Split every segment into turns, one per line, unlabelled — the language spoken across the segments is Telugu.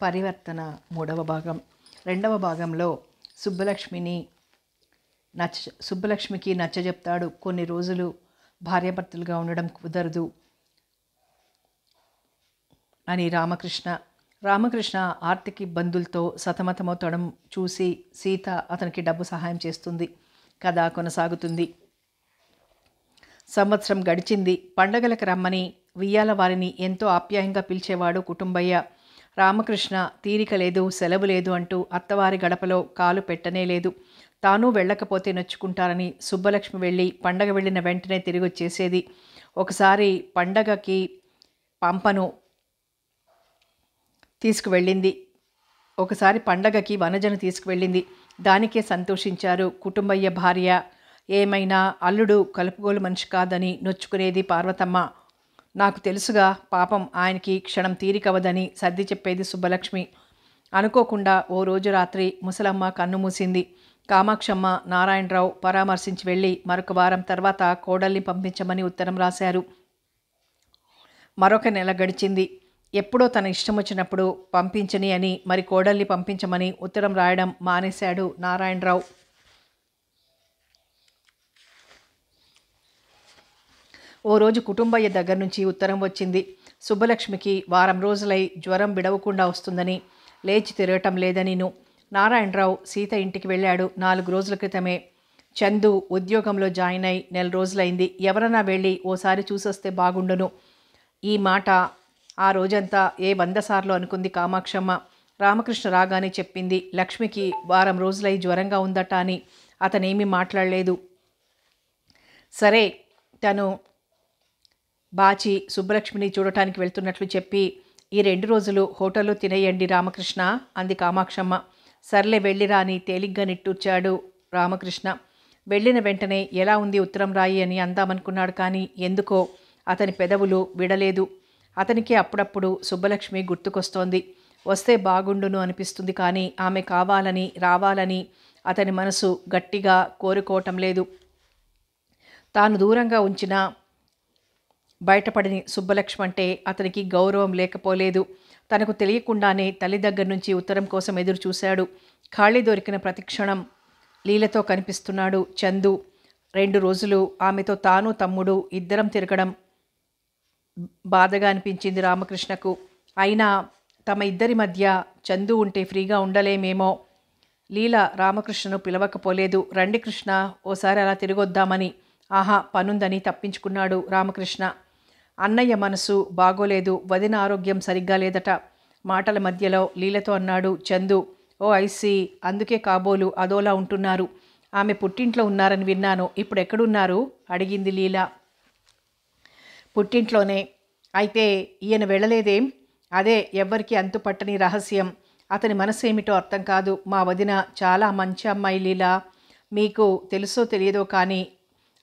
పరివర్తన మూడవ భాగం. రెండవ భాగంలో సుబ్బలక్ష్మికి నచ్చజెప్తాడు. కొన్ని రోజులు భార్యాభర్తలుగా ఉండడం కుదరదు అని రామకృష్ణ ఆర్థిక ఇబ్బందులతో సతమతమవుతడం చూసి సీత అతనికి డబ్బు సహాయం చేస్తుంది. కథ కొనసాగుతుంది. సంవత్సరం గడిచింది. పండగలకు రమ్మని వియ్యాల వారిని ఎంతో ఆప్యాయంగా పిలిచేవాడు కుటుంబయ్య. రామకృష్ణ తీరిక లేదు, సెలవు లేదు అంటూ అత్తవారి గడపలో కాలు పెట్టనే లేదు. తాను వెళ్ళకపోతే నొచ్చుకుంటారని సుబ్బలక్ష్మి వెళ్ళి పండగ వెళ్ళిన వెంటనే తిరిగి వచ్చేసేది. ఒకసారి పండగకి పంపను తీసుకువెళ్ళింది. ఒకసారి పండగకి వనజను తీసుకువెళ్ళింది. దానికే సంతోషించారు కుటుంబయ్య భార్య. ఏమైనా అల్లుడు కలుపుగోలు మనిషి కాదని నొచ్చుకునేది పార్వతమ్మ. నాకు తెలుసుగా, పాపం ఆయనకి క్షణం తీరికవదని సర్ది చెప్పేది సుబ్బలక్ష్మి. అనుకోకుండా ఓ రోజు రాత్రి ముసలమ్మ కన్ను మూసింది. కామాక్షమ్మ నారాయణరావు పరామర్శించి వెళ్ళి మరొక వారం తర్వాత కోడల్ని పంపించమని ఉత్తరం రాశారు. మరొక నెల గడిచింది. ఎప్పుడో తన ఇష్టం వచ్చినప్పుడు పంపించని అని మరి కోడల్ని పంపించమని ఉత్తరం రాయడం మానేశాడు నారాయణరావు. ఓ రోజు కుటుంబయ్య దగ్గర నుంచి ఉత్తరం వచ్చింది. సుబ్బలక్ష్మికి వారం రోజులై జ్వరం విడవకుండా వస్తుందని, లేచి తిరగటం లేదనిను. నారాయణరావు సీత ఇంటికి వెళ్ళాడు 4 రోజుల క్రితమే. చందు ఉద్యోగంలో జాయిన్ అయి నెల రోజులైంది. ఎవరన్నా వెళ్ళి ఓసారి చూసొస్తే బాగుండును. ఈ మాట ఆ రోజంతా 100 సార్లు అనుకుంది కామాక్షమ్మ. రామకృష్ణ రాగానే చెప్పింది. లక్ష్మికి వారం రోజులై జ్వరంగా ఉందట అని. అతనేమీ మాట్లాడలేదు. సరే, తను బాచి సుబ్బలక్ష్మిని చూడటానికి వెళ్తున్నట్లు చెప్పి, ఈ 2 రోజులు హోటల్లో తినేయండి రామకృష్ణ అంది కామాక్షమ్మ. సర్లే వెళ్ళిరా అని తేలిగ్గా నిట్టూర్చాడు రామకృష్ణ. వెళ్ళిన వెంటనే ఎలా ఉంది ఉత్తరం రాయి అని అందామనుకున్నాడు. కానీ ఎందుకో అతని పెదవులు విడలేదు. అతనికి అప్పుడప్పుడు సుబ్బలక్ష్మి గుర్తుకొస్తోంది. వస్తే బాగుండును అనిపిస్తుంది. కానీ ఆమె కావాలని రావాలని అతని మనసు గట్టిగా కోరుకోవటం లేదు. తాను దూరంగా ఉంచిన బయటపడిన సుబ్బలక్ష్మి అంటే అతనికి గౌరవం లేకపోలేదు. తనకు తెలియకుండానే తల్లి దగ్గర నుంచి ఉత్తరం కోసం ఎదురు చూశాడు. ఖాళీ దొరికిన ప్రతిక్షణం లీలతో కనిపిస్తున్నాడు చందు. 2 రోజులు ఆమెతో తాను తమ్ముడు ఇద్దరం తిరగడం బాధగా అనిపించింది రామకృష్ణకు. అయినా తమ ఇద్దరి మధ్య చందు ఉంటే ఫ్రీగా ఉండలేమేమో. లీల రామకృష్ణను పిలవకపోలేదు. రండి కృష్ణ, ఓసారి అలా తిరిగొద్దామని. ఆహా, పనుందని తప్పించుకున్నాడు రామకృష్ణ. అన్నయ్య మనసు బాగోలేదు, వదిన ఆరోగ్యం సరిగ్గా లేదట. మాటల మధ్యలో లీలతో అన్నాడు చందు. ఓ ఐసీ, అందుకే కాబోలు అదోలా ఉంటున్నారు. ఆమె పుట్టింట్లో ఉన్నారని విన్నాను. ఇప్పుడు ఎక్కడున్నారు అడిగింది లీల. పుట్టింట్లోనే. అయితే ఈయన వెళ్ళలేదేం? అదే ఎవ్వరికి అంతుపట్టని రహస్యం. అతని మనసు ఏమిటో అర్థం కాదు. మా వదిన చాలా మంచి అమ్మాయి లీల. మీకు తెలుసో తెలియదో కానీ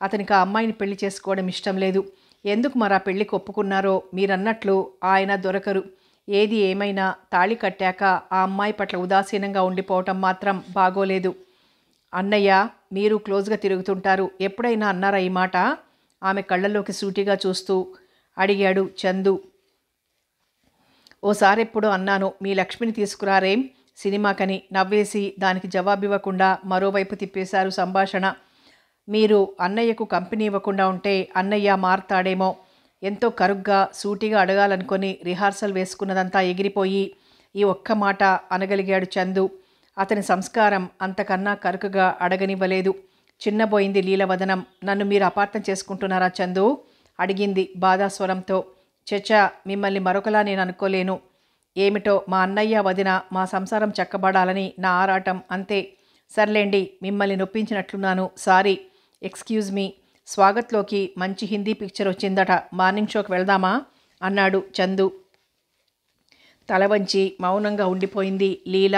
అతనికి ఆ అమ్మాయిని పెళ్లి చేసుకోవడం ఇష్టం లేదు. ఎందుకు మరి ఆ పెళ్లికి ఒప్పుకున్నారో మీరన్నట్లు ఆయన దొరకరు. ఏది ఏమైనా తాళి కట్టాక ఆ అమ్మాయి పట్ల ఉదాసీనంగా ఉండిపోవటం మాత్రం బాగోలేదు. అన్నయ్య, మీరు క్లోజ్గా తిరుగుతుంటారు. ఎప్పుడైనా అన్నారా ఈ మాట? ఆమె కళ్ళల్లోకి సూటిగా చూస్తూ అడిగాడు చందు. ఓసారెప్పుడో అన్నాను, మీ లక్ష్మిని తీసుకురారేం సినిమాకని. నవ్వేసి దానికి జవాబివ్వకుండా మరోవైపు తిప్పేశారు సంభాషణ. మీరు అన్నయ్యకు కంపెనీ ఇవ్వకుండా ఉంటే అన్నయ్య మారతాడేమో. ఎంతో కరుగ్గా సూటిగా అడగాలనుకొని రిహార్సల్ వేసుకున్నదంతా ఎగిరిపోయి ఈ ఒక్క మాట అనగలిగాడు చందు. అతని సంస్కారం అంతకన్నా కరుకుగా అడగనివ్వలేదు. చిన్నబోయింది లీలవదనం. నన్ను మీరు అపార్థం చేసుకుంటున్నారా చందు అడిగింది బాధాస్వరంతో. చచ్చా, మిమ్మల్ని మరొకలా నేను అనుకోలేను. ఏమిటో మా అన్నయ్య వదిన మా సంసారం చక్కబడాలని నా ఆరాటం, అంతే. సర్లేండి, మిమ్మల్ని నొప్పించినట్లున్నాను. Sorry, excuse me. స్వాగత్లోకి మంచి హిందీ పిక్చర్ వచ్చిందట. మార్నింగ్ షోకి వెళ్దామా అన్నాడు చందు. తల వంచి మౌనంగా ఉండిపోయింది లీల.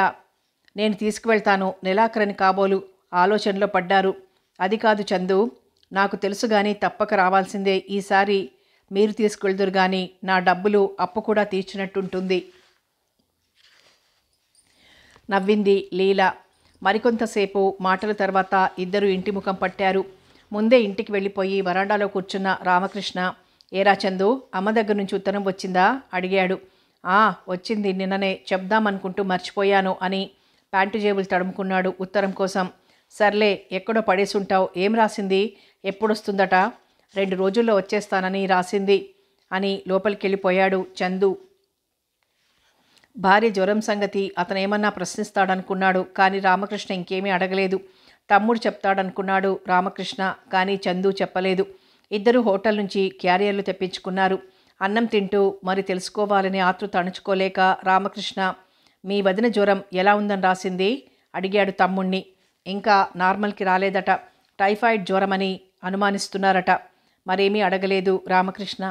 నేను తీసుకువెళ్తాను నెలాఖరని కాబోలు ఆలోచనలో పడ్డారు. అది కాదు చందు, నాకు తెలుసు కానీ తప్పక రావాల్సిందే. ఈసారి మీరు తీసుకువెళ్దురు కానీ నా డబ్బులు అప్పు కూడా తీర్చినట్టుంటుంది నవ్వింది లీల. మరికొంతసేపు మాటల తర్వాత ఇద్దరు ఇంటి ముఖం పట్టారు. ముందే ఇంటికి వెళ్ళిపోయి వరాండాలో కూర్చున్న రామకృష్ణ, ఏరా చందు, అమ్మ దగ్గర నుంచి ఉత్తరం వచ్చిందా అడిగాడు. ఆ వచ్చింది, నిన్ననే చెప్దామనుకుంటూ మర్చిపోయాను అని ప్యాంటు జేబులు తడుముకున్నాడు ఉత్తరం కోసం. సర్లే, ఎక్కడో పడేసుంటావు. ఏం రాసింది? ఎప్పుడొస్తుందట? 2 రోజుల్లో వచ్చేస్తానని రాసింది అని లోపలికెళ్ళిపోయాడు చందు. భార్య జ్వరం సంగతి అతనేమన్నా ప్రశ్నిస్తాడనుకున్నాడు. కానీ రామకృష్ణ ఇంకేమీ అడగలేదు. తమ్ముడు చెప్తాడనుకున్నాడు రామకృష్ణ, కానీ చందు చెప్పలేదు. ఇద్దరూ హోటల్ నుంచి క్యారియర్లు తెప్పించుకున్నారు. అన్నం తింటూ మరి తెలుసుకోవాలని ఆతృత అణుచుకోలేక రామకృష్ణ, మీ వదిన జ్వరం ఎలా ఉందని రాసింది అడిగాడు తమ్ముణ్ణి. ఇంకా నార్మల్కి రాలేదట. టైఫాయిడ్ జ్వరమని అనుమానిస్తున్నారట. మరేమీ అడగలేదు రామకృష్ణ.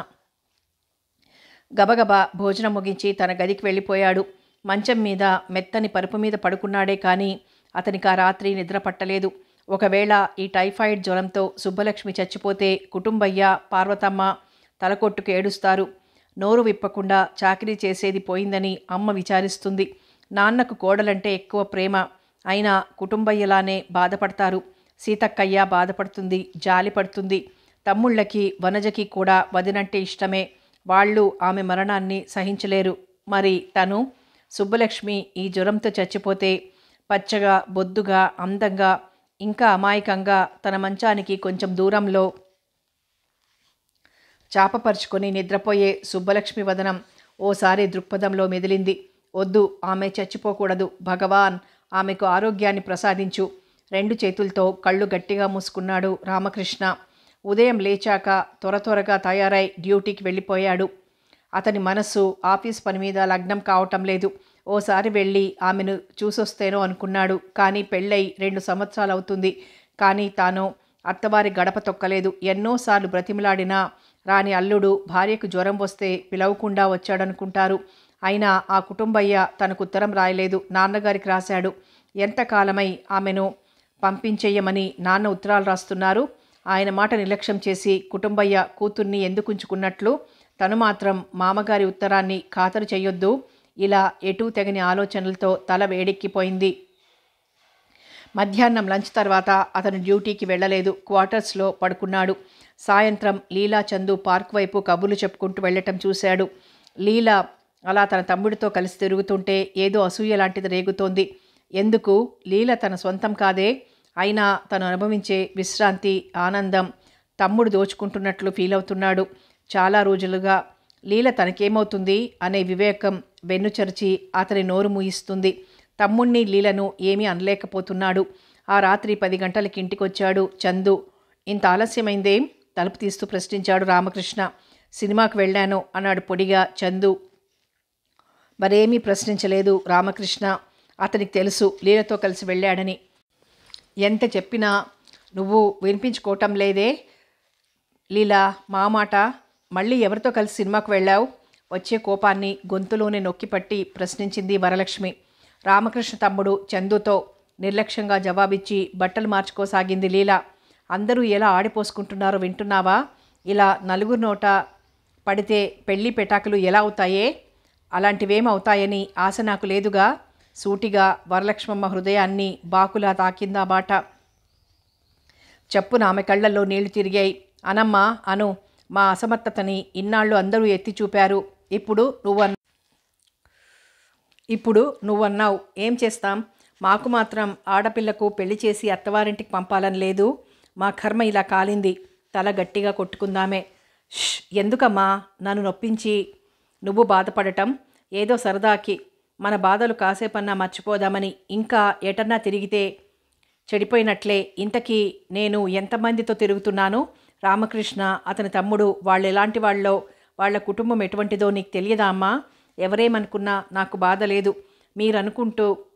గబగబా భోజనం ముగించి తన గదికి వెళ్ళిపోయాడు. మంచం మీద మెత్తని పరుపు మీద పడుకున్నాడే కానీ అతనికి ఆ రాత్రి నిద్ర పట్టలేదు. ఒకవేళ ఈ టైఫాయిడ్ జ్వరంతో సుబ్బలక్ష్మి చచ్చిపోతే కుటుంబయ్య, పార్వతమ్మ తలకొట్టుకు ఏడుస్తారు. నోరు విప్పకుండా చాకిరీ చేసేది పోయిందని అమ్మ విచారిస్తుంది. నాన్నకు కోడలంటే ఎక్కువ ప్రేమ. అయినా కుటుంబయ్యలానే బాధపడతారు. సీతక్కయ్య బాధపడుతుంది, జాలి పడుతుంది. తమ్ముళ్ళకి, వనజకి కూడా వదినంటే ఇష్టమే. వాళ్ళు ఆమె మరణాన్ని సహించలేరు. మరి తను, సుబ్బలక్ష్మి ఈ జ్వరంతో చచ్చిపోతే పచ్చగా, బొద్దుగా, అందంగా, ఇంకా అమాయకంగా తన మంచానికి కొంచెం దూరంలో చాపపరుచుకొని నిద్రపోయే సుబ్బలక్ష్మి వదనం ఓసారి దృక్పథంలో మెదిలింది. వద్దు, ఆమె చచ్చిపోకూడదు. భగవాన్, ఆమెకు ఆరోగ్యాన్ని ప్రసాదించు. 2 చేతులతో కళ్ళు గట్టిగా మూసుకున్నాడు రామకృష్ణ. ఉదయం లేచాక త్వరగా తయారై డ్యూటీకి వెళ్ళిపోయాడు. అతని మనస్సు ఆఫీస్ పని మీద లగ్నం కావటం లేదు. ఓసారి వెళ్ళి ఆమెను చూసొస్తేనో అనుకున్నాడు. కానీ పెళ్ళై 2 సంవత్సరాలు అవుతుంది. కానీ తాను అత్తవారి గడప తొక్కలేదు. ఎన్నోసార్లు బ్రతిమలాడినా రాని అల్లుడు భార్యకు జ్వరం వస్తే పిలవకుండా వచ్చాడనుకుంటారు. అయినా ఆ కుటుంబయ్య తనకు ఉత్తరం రాయలేదు. నాన్నగారికి రాశాడు. ఎంతకాలమై ఆమెను పంపించేయమని నాన్న ఉత్తరాలు రాస్తున్నారు. ఆయన మాట నిర్లక్ష్యం చేసి కుటుంబయ్య కూతుర్ని ఎందుకుంచుకున్నట్లు తను మాత్రం మామగారి ఉత్తరాన్ని ఖాతరు చెయ్యొద్దు. ఇలా ఎటూ తెగని ఆలోచనలతో తల వేడెక్కిపోయింది. మధ్యాహ్నం లంచ్ తర్వాత అతను డ్యూటీకి వెళ్ళలేదు. క్వార్టర్స్లో పడుకున్నాడు. సాయంత్రం లీలా, చందు పార్క్ వైపు కబుర్లు చెప్పుకుంటూ వెళ్ళటం చూశాడు. లీలా అలా తన తమ్ముడితో కలిసి తిరుగుతుంటే ఏదో అసూయ లాంటిది రేగుతోంది. ఎందుకు? లీల తన సొంతం కాదే. అయినా తను అనుభవించే విశ్రాంతి, ఆనందం తమ్ముడు దోచుకుంటున్నట్లు ఫీల్ అవుతున్నాడు. చాలా రోజులుగా లీల తనకేమవుతుంది అనే వివేకం వెన్నుచరిచి అతని నోరు మూయిస్తుంది. తమ్ముణ్ణి, లీలను ఏమీ అనలేకపోతున్నాడు. ఆ రాత్రి 10 గంటలకి ఇంటికొచ్చాడు చందు. ఇంత ఆలస్యమైందేం? తలుపు తీస్తూ ప్రశ్నించాడు రామకృష్ణ. సినిమాకు వెళ్ళాను అన్నాడు పొడిగా చందు. మరేమీ ప్రశ్నించలేదు రామకృష్ణ. అతనికి తెలుసు లీలతో కలిసి వెళ్ళాడని. ఎంత చెప్పినా నువ్వు వినిపించుకోవటం లేదే లీలా. మా మాట. మళ్ళీ ఎవరితో కలిసి సినిమాకు వెళ్ళావు? వచ్చే కోపాన్ని గొంతులోనే నొక్కిపట్టి ప్రశ్నించింది వరలక్ష్మి. రామకృష్ణ తమ్ముడు చందుతో నిర్లక్ష్యంగా జవాబిచ్చి బట్టలు మార్చుకోసాగింది లీలా. అందరూ ఎలా ఆడిపోసుకుంటున్నారో వింటున్నావా? ఇలా నలుగురు నోట పడితే పెళ్లి పెటాకులు ఎలా అవుతాయే? అలాంటివేమవుతాయని ఆశ నాకు లేదుగా. సూటిగా వరలక్ష్మమ్మ హృదయాన్ని బాకులా తాకిందా మాట. చప్పున ఆమె కళ్ళల్లో నీళ్లు తిరిగాయి. అనమ్మా, అను. మా అసమర్థతని ఇన్నాళ్ళు అందరూ ఎత్తి చూపారు. ఇప్పుడు నువ్వన్నావు. ఏం చేస్తాం? మాకు మాత్రం ఆడపిల్లకు పెళ్లి చేసి అత్తవారింటికి పంపాలని లేదు. మా కర్మ ఇలా కాలింది. తల గట్టిగా కొట్టుకుందామే. ఎందుకమ్మా నన్ను నొప్పించి నువ్వు బాధపడటం? ఏదో సరదాకి మన బాధలు కాసేపన్నా మర్చిపోదామని. ఇంకా ఎటన్నా తిరిగితే చెడిపోయినట్లే. ఇంతకీ నేను ఎంతమందితో తిరుగుతున్నాను? రామకృష్ణ, అతని తమ్ముడు వాళ్ళు ఎలాంటి వాళ్ళో, వాళ్ళ కుటుంబం ఎటువంటిదో నీకు తెలియదా అమ్మా? ఎవరేమనుకున్నా నాకు బాధ లేదు.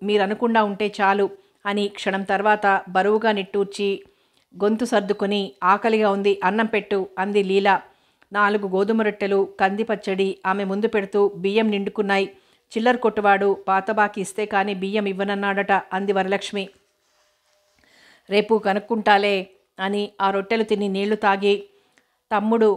మీరనుకుండా ఉంటే చాలు అని క్షణం తర్వాత బరువుగా నిట్టూర్చి గొంతు సర్దుకొని ఆకలిగా ఉంది, అన్నం పెట్టు అంది లీలా. 4 గోధుమ రొట్టెలు, కంది పచ్చడి ఆమె ముందు పెడుతూ బియ్యం నిండుకున్నాయి. చిల్లర కొట్టువాడు పాతబాకి ఇస్తే కానీ బియ్యం ఇవ్వనన్నాడట అంది వరలక్ష్మి. రేపు కనుక్కుంటాలే అని ఆ రొట్టెలు తిని నీళ్లు తాగి తమ్ముడు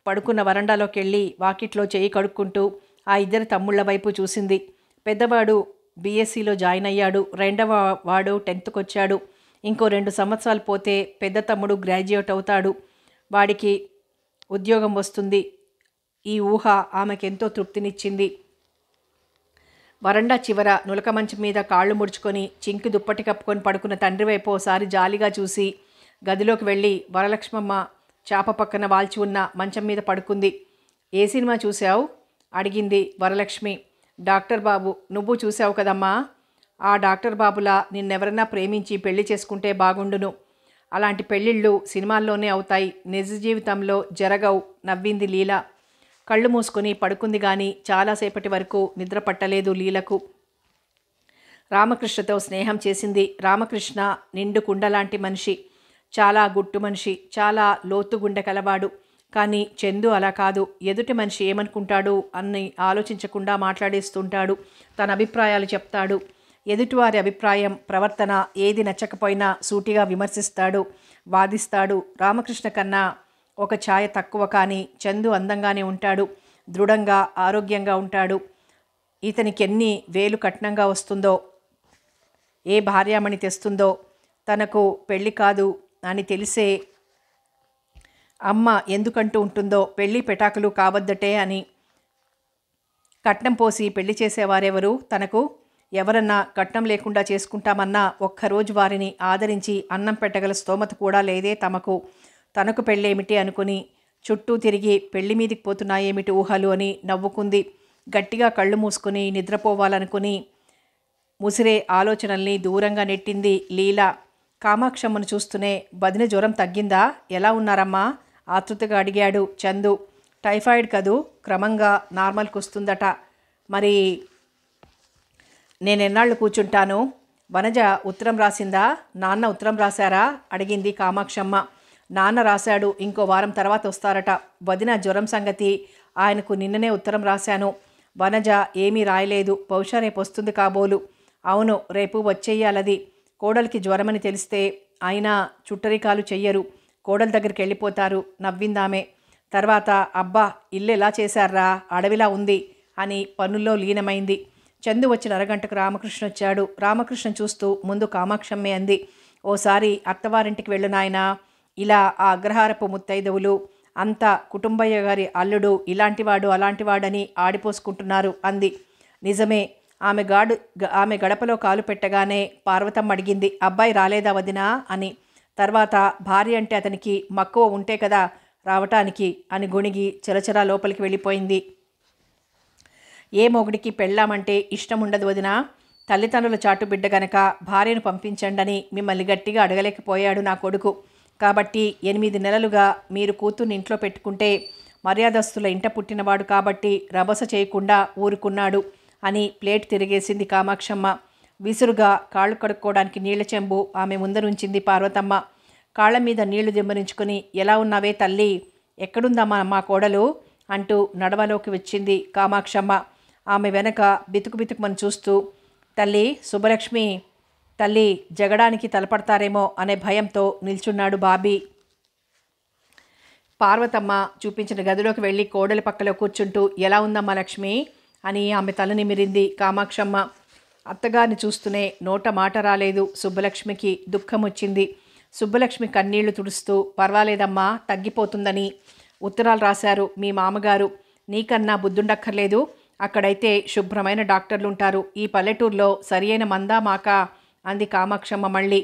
పడుకున్న వరండాలోకి వెళ్ళి వాకిట్లో చేయి కడుక్కుంటూ ఆ 2 తమ్ముళ్ల వైపు చూసింది. పెద్దవాడు బీఎస్సీలో జాయిన్ అయ్యాడు. 2వ వాడు 10th వచ్చాడు. ఇంకో 2 సంవత్సరాలు పోతే పెద్ద తమ్ముడు గ్రాడ్యుయేట్ అవుతాడు. వాడికి ఉద్యోగం వస్తుంది. ఈ ఊహ ఆమెకెంతో తృప్తినిచ్చింది. వరండా చివర నులక మంచం మీద కాళ్ళు ముడుచుకొని చింకి దుప్పటి కప్పుకొని పడుకున్న తండ్రి వైపు ఓసారి జాలిగా చూసి గదిలోకి వెళ్ళి వరలక్ష్మమ్మ చాప పక్కన వాల్చి ఉన్న మంచం మీద పడుకుంది. ఏ సినిమా చూశావు అడిగింది వరలక్ష్మి. డాక్టర్ బాబు. నువ్వు చూసావు కదమ్మా. ఆ డాక్టర్ బాబులా నిన్నెవరన్నా ప్రేమించి పెళ్లి చేసుకుంటే బాగుండును. అలాంటి పెళ్ళిళ్ళు సినిమాల్లోనే అవుతాయి, నిజ జీవితంలో జరగవు నవ్వింది లీల. కళ్ళు మూసుకొని పడుకుంది గాని చాలాసేపటి వరకు నిద్ర పట్టలేదు లీలకు. రామకృష్ణతో స్నేహం చేసింది. రామకృష్ణ నిండు కుండలాంటి మనిషి, చాలా గుట్టు మనిషి, చాలా లోతు గుండె కలవాడు. కానీ చందు అలా కాదు. ఎదుటి మనిషి ఏమనుకుంటాడు అని ఆలోచించకుండా మాట్లాడేస్తుంటాడు. తన అభిప్రాయాలు చెప్తాడు. ఎదుటివారి అభిప్రాయం, ప్రవర్తన ఏది నచ్చకపోయినా సూటిగా విమర్శిస్తాడు, వాదిస్తాడు. రామకృష్ణ కన్నా ఒక ఛాయ తక్కువ, కానీ చందు అందంగానే ఉంటాడు, దృఢంగా ఆరోగ్యంగా ఉంటాడు. ఇతనికి ఎన్ని వేలు కట్నంగా వస్తుందో, ఏ భార్యామణి తెస్తుందో, తనకు పెళ్ళి కాదు అని తెలిసే అమ్మ ఎందుకంటూ ఉంటుందో, పెళ్ళి పెటాకులు కావద్దటే అని. కట్నం పోసి పెళ్లి చేసేవారెవరు? తనకు ఎవరన్నా కట్నం లేకుండా చేసుకుంటామన్నా ఒక్కరోజు వారిని ఆదరించి అన్నం పెట్టగల స్తోమత కూడా లేదే తమకు. తనకు పెళ్ళేమిటి అనుకుని చుట్టూ తిరిగి పెళ్లి మీదికి పోతున్నాయేమిటి ఊహలు అని నవ్వుకుంది. గట్టిగా కళ్ళు మూసుకుని నిద్రపోవాలనుకుని ముసిరే ఆలోచనల్ని దూరంగా నెట్టింది లీల. కామాక్షమ్మను చూస్తూనే వదిన జ్వరం తగ్గిందా? ఎలా ఉన్నారమ్మా? ఆతృతగా అడిగాడు చందు. టైఫాయిడ్ కదూ, క్రమంగా నార్మల్కి వస్తుందట. మరి నేనెన్నాళ్ళు కూర్చుంటాను? వనజ ఉత్తరం రాసిందా? నాన్న ఉత్తరం రాశారా అడిగింది కామాక్షమ్మ. నాన్న రాశాడు, ఇంకో వారం తర్వాత వస్తారట. వదిన జ్వరం సంగతి ఆయనకు నిన్ననే ఉత్తరం రాశాను. వనజ ఏమీ రాయలేదు, బహుశా రేపు వస్తుంది కాబోలు. అవును, రేపు వచ్చేయాలది. కోడలికి జ్వరమని తెలిస్తే అయినా చుట్టరికాలు చెయ్యరు, కోడల దగ్గరికి వెళ్ళిపోతారు నవ్విందామే. తర్వాత అబ్బా ఇల్లు ఎలా చేశారా, అడవిలా ఉంది అని పనుల్లో లీనమైంది. చందు వచ్చిన అరగంటకు రామకృష్ణ వచ్చాడు. రామకృష్ణ చూస్తూ ముందు కామాక్షమ్మే అంది. ఓసారి అత్తవారింటికి వెళ్ళు నాయనా. ఇలా ఆ అగ్రహారపు ముత్తైదవులు అంతా కుటుంబయ్య గారి అల్లుడు ఇలాంటివాడు అలాంటివాడని ఆడిపోసుకుంటున్నారు అంది. నిజమే. ఆమె గడపలో కాలు పెట్టగానే పార్వతమ్మ అడిగింది, అబ్బాయి రాలేదా వదినా అని. తర్వాత భార్య అంటే అతనికి మక్కువ ఉంటే కదా రావటానికి అని గొణిగి చరచరా లోపలికి వెళ్ళిపోయింది. ఏ మొగుడికి పెళ్ళామంటే ఇష్టం ఉండదు వదినా. తల్లిదండ్రుల చాటు బిడ్డ గనక భార్యను పంపించండని మిమ్మల్ని గట్టిగా అడగలేకపోయాడు నా కొడుకు. కాబట్టి 8 నెలలుగా మీరు కూతుర్ని ఇంట్లో పెట్టుకుంటే మర్యాదస్తుల ఇంట పుట్టినవాడు కాబట్టి రభస చేయకుండా ఊరుకున్నాడు అని ప్లేట్ తిరిగేసింది కామాక్షమ్మ. విసురుగా కాళ్ళు కడుక్కోవడానికి నీళ్ల చెంబు ఆమె ముందరుంచింది పార్వతమ్మ. కాళ్ల మీద నీళ్లు దిమ్మరించుకుని, ఎలా ఉన్నావే తల్లి, ఎక్కడుందమ్మా మా కోడలు అంటూ నడవలోకి వచ్చింది కామాక్షమ్మ. ఆమె వెనక బితుకు బితుకుమని చూస్తూ, తల్లి సుబ్బలక్ష్మి, తల్లి జగడానికి తలపడతారేమో అనే భయంతో నిల్చున్నాడు బాబీ. పార్వతమ్మ చూపించిన గదిలోకి వెళ్ళి కోడలి పక్కలో కూర్చుంటూ, ఎలా ఉందమ్మా లక్ష్మి అని ఆమె తల నిమిరింది కామాక్షమ్మ. అత్తగారిని చూస్తూనే నోట మాట రాలేదు సుబ్బలక్ష్మికి. దుఃఖం వచ్చింది. సుబ్బలక్ష్మి కన్నీళ్లు తుడుస్తూ, పర్వాలేదమ్మా, తగ్గిపోతుందని ఉత్తరాలు రాశారు మీ మామగారు. నీకన్నా బుద్ధుండక్కర్లేదు. అక్కడైతే శుభ్రమైన డాక్టర్లుంటారు. ఈ పల్లెటూరులో సరియైన మందా మాకా అంది కామాక్షమ్మ మళ్ళీ.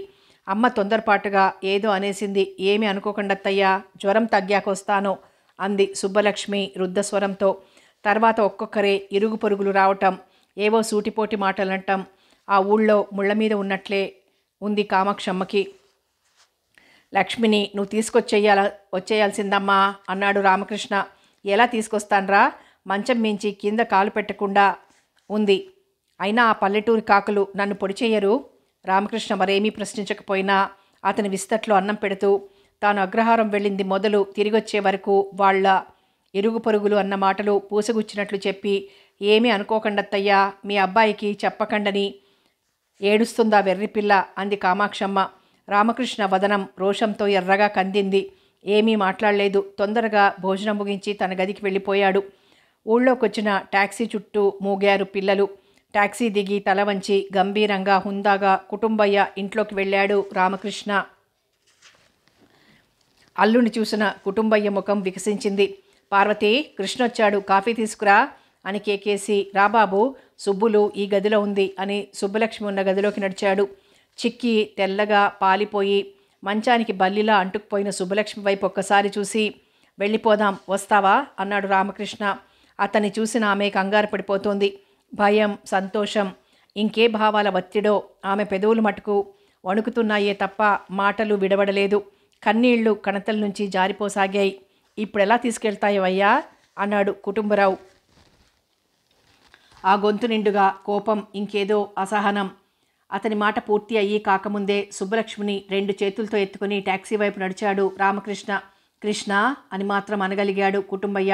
అమ్మ తొందరపాటుగా ఏదో అనేసింది. ఏమి అనుకోకండత్తయ్యా, జ్వరం తగ్గాకొస్తాను అంది సుబ్బలక్ష్మి రుద్ధస్వరంతో. తర్వాత ఒక్కొక్కరే ఇరుగు పొరుగులు రావటం, ఏవో సూటిపోటి మాటలంటం. ఆ ఊళ్ళో ముళ్ళ మీద ఉన్నట్లే ఉంది కామాక్షమ్మకి. లక్ష్మిని నువ్వు వచ్చేయాల్సిందమ్మా అన్నాడు రామకృష్ణ. ఎలా తీసుకొస్తాన్రా? మంచం మించి కింద కాలు పెట్టకుండా ఉంది. అయినా ఆ పల్లెటూరి కాకులు నన్ను పొడి చెయ్యరు. రామకృష్ణ మరేమీ ప్రశ్నించకపోయినా అతని విస్తట్లో అన్నం పెడుతూ, తాను అగ్రహారం వెళ్ళింది మొదలు తిరిగొచ్చే వరకు వాళ్ళ ఇరుగు పొరుగులు అన్న మాటలు పూసగుచ్చినట్లు చెప్పి, ఏమీ అనుకోకండత్తయ్యా, మీ అబ్బాయికి చెప్పకండని ఏడుస్తుందా వెర్రిపిల్ల అంది కామాక్షమ్మ. రామకృష్ణ వదనం రోషంతో ఎర్రగా కందింది. ఏమీ మాట్లాడలేదు. తొందరగా భోజనం ముగించి తన గదికి వెళ్ళిపోయాడు. ఊళ్ళోకొచ్చిన టాక్సీ చుట్టూ మూగారు పిల్లలు. టాక్సీ దిగి తల వంచి గంభీరంగా హుందాగా కుటుంబయ్య ఇంట్లోకి వెళ్ళాడు రామకృష్ణ. అల్లుని చూసిన కుటుంబయ్య ముఖం వికసించింది. పార్వతి, కృష్ణొచ్చాడు, కాఫీ తీసుకురా అని కేకేసి, రాబాబు సుబ్బులు ఈ గదిలో ఉంది అని సుబ్బలక్ష్మి ఉన్న గదిలోకి నడిచాడు. చిక్కి తెల్లగా పాలిపోయి మంచానికి బల్లిలా అంటుకుపోయిన సుబ్బలక్ష్మి వైపు ఒక్కసారి చూసి, వెళ్ళిపోదాం వస్తావా అన్నాడు రామకృష్ణ. అతన్ని చూసిన ఆమె కంగారు పడిపోతోంది. భయం, సంతోషం, ఇంకే భావాల ఒత్తిడో ఆమె పెదవులు మటుకు వణుకుతున్నాయే తప్ప మాటలు విడవడలేదు. కన్నీళ్లు కణతల నుంచి జారిపోసాగాయి. ఇప్పుడెలా తీసుకెళ్తాయవయ్యా అన్నాడు కుటుంబరావు. ఆ గొంతు నిండుగా కోపం, ఇంకేదో అసహనం. అతని మాట పూర్తి అయ్యి కాకముందే సుబ్బలక్ష్మిని 2 చేతులతో ఎత్తుకుని టాక్సీ వైపు నడిచాడు రామకృష్ణ. కృష్ణ అని మాత్రం అనగలిగాడు కుటుంబయ్య.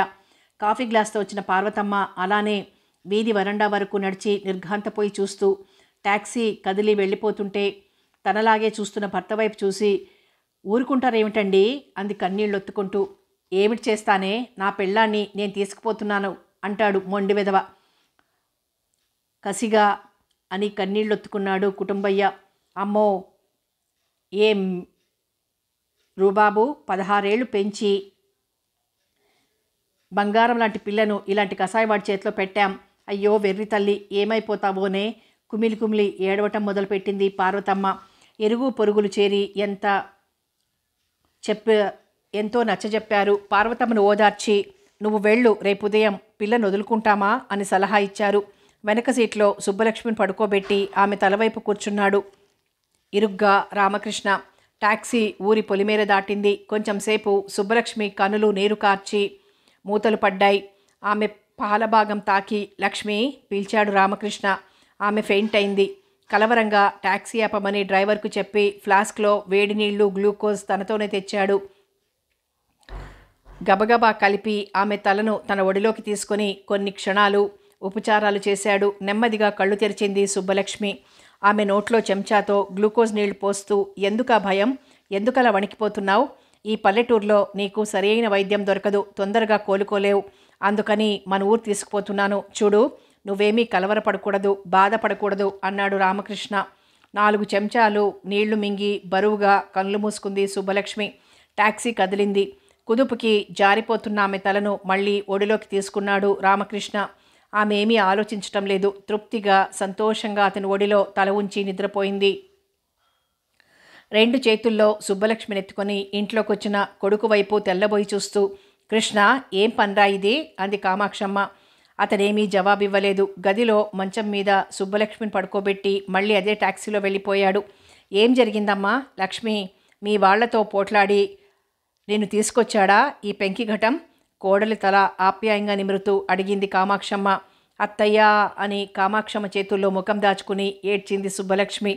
కాఫీ గ్లాస్తో వచ్చిన పార్వతమ్మ అలానే వీధి వరండా వరకు నడిచి నిర్ఘాంతపోయి చూస్తూ, టాక్సీ కదిలి వెళ్ళిపోతుంటే తనలాగే చూస్తున్న భర్త వైపు చూసి, ఊరుకుంటారేమిటండి అంది కన్నీళ్ళొత్తుకుంటూ. ఏమిటి చేస్తానే, నా పెళ్ళాన్ని నేను తీసుకుపోతున్నాను అంటాడు మొండి వెధవ కసిగా అని కన్నీళ్ళొత్తుకున్నాడు కుటుంబయ్య. అమ్మో, ఏం రూబాబు, 16 ఏళ్ళు పెంచి బంగారం లాంటి పిల్లను ఇలాంటి కసాయివాడి చేతిలో పెట్టాం. అయ్యో వెర్రి తల్లి, ఏమైపోతావోనే కుమిలి కుమిలి ఏడవటం మొదలుపెట్టింది పార్వతమ్మ. ఎరుగు పొరుగులు చేరి ఎంతో నచ్చజెప్పారు. పార్వతమ్మను ఓదార్చి, నువ్వు వెళ్ళు, రేపు ఉదయం పిల్లను వదులుకుంటామా అని సలహా ఇచ్చారు. వెనక సీట్లో సుబ్బలక్ష్మిని పడుకోబెట్టి ఆమె తలవైపు కూర్చున్నాడు ఇరుగ్గా రామకృష్ణ. టాక్సీ ఊరి పొలిమేర దాటింది. కొంచెంసేపు సుబ్బలక్ష్మి కనులు నీరు కార్చి మూతలు పడ్డాయి. ఆమె పాలభాగం తాకి లక్ష్మి పిలిచాడు రామకృష్ణ. ఆమె ఫెయింట్ అయింది. కలవరంగా టాక్సీ ఆపమని డ్రైవర్కు చెప్పి ఫ్లాస్క్లో వేడి నీళ్లు, గ్లూకోజ్ తనతోనే తెచ్చాడు. గబగబా కలిపి ఆమె తలను తన ఒడిలోకి తీసుకొని కొన్ని క్షణాలు ఉపచారాలు చేశాడు. నెమ్మదిగా కళ్ళు తెరిచింది సుబ్బలక్ష్మి. ఆమె నోట్లో చెంచాతో గ్లూకోజ్ నీళ్లు పోస్తూ, ఎందుకా భయం, ఎందుకలా వణికిపోతున్నావు? ఈ పల్లెటూరులో నీకు సరైన వైద్యం దొరకదు, తొందరగా కోలుకోలేవు. అందుకని మన ఊరు తీసుకుపోతున్నాను. చూడు, నువ్వేమీ కలవరపడకూడదు, బాధపడకూడదు అన్నాడు రామకృష్ణ. 4 చెంచాలు నీళ్లు మింగి బరువుగా కళ్ళు మూసుకుంది సుబ్బలక్ష్మి. టాక్సీ కదిలింది. కుదుపుకి జారిపోతున్న ఆమె తలను మళ్ళీ ఒడిలోకి తీసుకున్నాడు రామకృష్ణ. ఆమె ఏమీ ఆలోచించటం లేదు. తృప్తిగా, సంతోషంగా అతని ఒడిలో తల ఉంచి నిద్రపోయింది. 2 చేతుల్లో సుబ్బలక్ష్మిని ఎత్తుకొని ఇంట్లోకి వచ్చిన కొడుకు వైపు తెల్లబోయి చూస్తూ, కృష్ణ, ఏం పనిరా ఇది అంది కామాక్షమ్మ. అతనేమీ జవాబివ్వలేదు. గదిలో మంచం మీద సుబ్బలక్ష్మిని పడుకోబెట్టి మళ్ళీ అదే టాక్సీలో వెళ్ళిపోయాడు. ఏం జరిగిందమ్మా? లక్ష్మి మీ వాళ్లతో పోట్లాడి నిన్ను తీసుకొచ్చాడా ఈ పెంకిఘటం? కోడలి తల ఆప్యాయంగా నిమురుతూ అడిగింది కామాక్షమ్మ. అత్తయ్యా అని కామాక్షమ్మ చేతుల్లో ముఖం దాచుకుని ఏడ్చింది సుబ్బలక్ష్మి.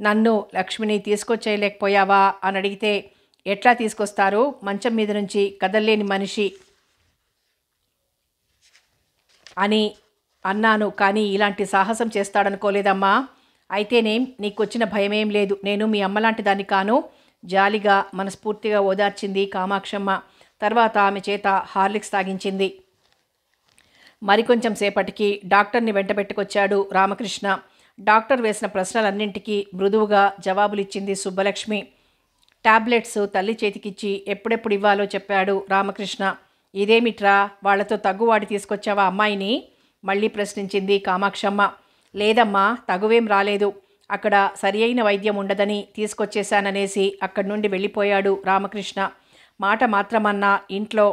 నన్ను లక్ష్మిని తీసుకొచ్చేయలేకపోయావా అని అడిగితే, ఎట్లా తీసుకొస్తారు? మంచం మీద నుంచి కదల్లేని మనిషి అని అన్నాను, కానీ ఇలాంటి సాహసం చేస్తాడనుకోలేదమ్మా. అయితేనేం, నీకొచ్చిన భయమేం లేదు. నేను మీ అమ్మలాంటి దాన్ని కాను. జాలిగా మనస్ఫూర్తిగా ఓదార్చింది కామాక్షమ్మ. తర్వాత ఆమె చేత హార్లిక్స్ తాగించింది. మరికొంచెం సేపటికి డాక్టర్ని వెంటబెట్టుకొచ్చాడు రామకృష్ణ. డాక్టర్ వేసిన ప్రశ్నలన్నింటికీ మృదువుగా జవాబులిచ్చింది సుబ్బలక్ష్మి. టాబ్లెట్స్ తల్లి చేతికిచ్చి ఎప్పుడెప్పుడు ఇవ్వాలో చెప్పాడు రామకృష్ణ. ఇదేమిట్రా, వాళ్లతో తగ్గువాడి తీసుకొచ్చావా అమ్మాయిని? మళ్ళీ ప్రశ్నించింది కామాక్షమ్మ. లేదమ్మా, తగువేం రాలేదు. అక్కడ సరి అయిన వైద్యం ఉండదని తీసుకొచ్చేశాననేసి అక్కడి నుండి వెళ్ళిపోయాడు రామకృష్ణ. మాట మాత్రమన్నా ఇంట్లో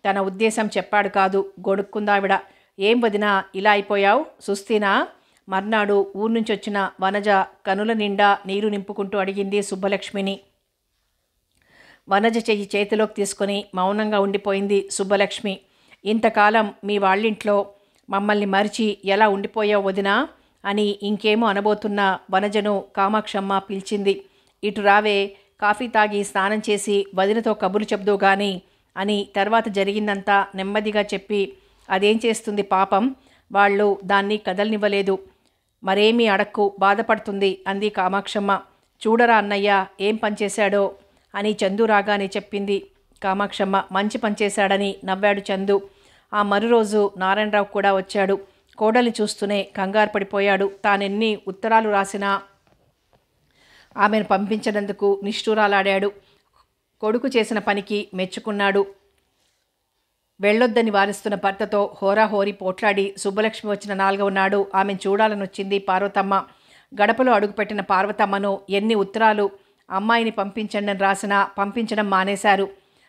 తన ఉద్దేశం చెప్పాడు కాదు. గొడుక్కుందావిడ. ఏం వదినా ఇలా అయిపోయావు, సుస్తీనా? మర్నాడు ఊరు నుంచి వచ్చిన వనజ కనుల నిండా నీరు నింపుకుంటూ అడిగింది సుబ్బలక్ష్మిని. వనజ చెయ్యి చేతిలోకి తీసుకొని మౌనంగా ఉండిపోయింది సుబ్బలక్ష్మి. ఇంతకాలం మీ వాళ్ళింట్లో మమ్మల్ని మరిచి ఎలా ఉండిపోయావు వదినా అని ఇంకేమో అనబోతున్న వనజను కామాక్షమ్మ పిలిచింది. ఇటు రావే, కాఫీ తాగి స్నానం చేసి వదినతో కబుర్లు చెప్దు గాని అని తర్వాత జరిగిందంతా నెమ్మదిగా చెప్పి, అదేం చేస్తుంది పాపం, వాళ్ళు దాన్ని కదలనివ్వలేదు. మరేమీ అడక్కు, బాధపడుతుంది అంది కామాక్షమ్మ. చూడరా అన్నయ్య ఏం పనిచేశాడో అని చందు రాగానే చెప్పింది కామాక్షమ్మ. మంచి పనిచేశాడని నవ్వాడు చందు. ఆ మరురోజు నారాయణరావు కూడా వచ్చాడు. కోడల్ని చూస్తూనే కంగారు పడిపోయాడు. తానెన్ని ఉత్తరాలు రాసినా ఆమెను పంపించినందుకు నిష్ఠూరాలాడాడు. కొడుకు చేసిన పనికి మెచ్చుకున్నాడు. వెళ్ళొద్దని వారిస్తున్న భర్తతో హోరాహోరీ పోట్లాడి సుబ్బలక్ష్మి వచ్చిన 4వ నాడు ఆమెను చూడాలనొచ్చింది పార్వతమ్మ. గడపలో అడుగుపెట్టిన పార్వతమ్మను ఎన్ని ఉత్తరాలు అమ్మాయిని పంపించండి రాసినా పంపించడం మానేశారు.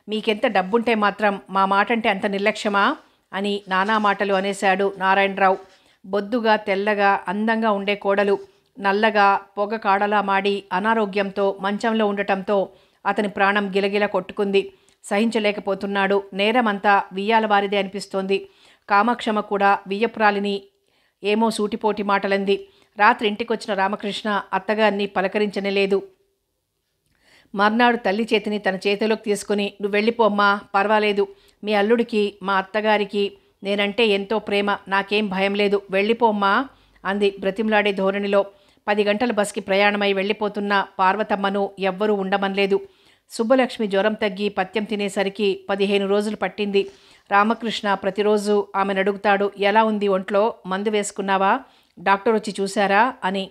మీకెంత డబ్బుంటే మాత్రం మా మాటంటే అంత నిర్లక్ష్యమా అని నానా మాటలు అనేశాడు నారాయణరావు. బొద్దుగా తెల్లగా అందంగా ఉండే కోడలు నల్లగా పొగ కాడలా మాడి అనారోగ్యంతో మంచంలో ఉండటంతో అతని ప్రాణం గిలగిల కొట్టుకుంది. సహించలేకపోతున్నాడు. నేరమంతా వియ్యాల వారిదే అనిపిస్తోంది. కామాక్షమ్మ కూడా వియ్యపురాలిని ఏమో సూటిపోటి మాటలంది. రాత్రి ఇంటికొచ్చిన రామకృష్ణ అత్తగారిని పలకరించనేలేదు. మర్నాడు తల్లి చేతిని తన చేతిలోకి తీసుకుని నువ్వు వెళ్ళిపోమ్మా, పర్వాలేదు, మీ అల్లుడికి మా అత్తగారికి నేనంటే ఎంతో ప్రేమ, నాకేం భయం లేదు, వెళ్ళిపోమ్మా అంది బ్రతిమలాడే ధోరణిలో. 10 గంటల బస్కి ప్రయాణమై వెళ్ళిపోతున్న పార్వతమ్మను ఎవ్వరూ ఉండమనలేదు. సుబ్బలక్ష్మి జ్వరం తగ్గి పత్యం తినేసరికి 15 రోజులు పట్టింది. రామకృష్ణ ప్రతిరోజు ఆమెను అడుగుతాడు, ఎలా ఉంది ఒంట్లో, మందు వేసుకున్నావా, డాక్టర్ వచ్చి చూశారా అని.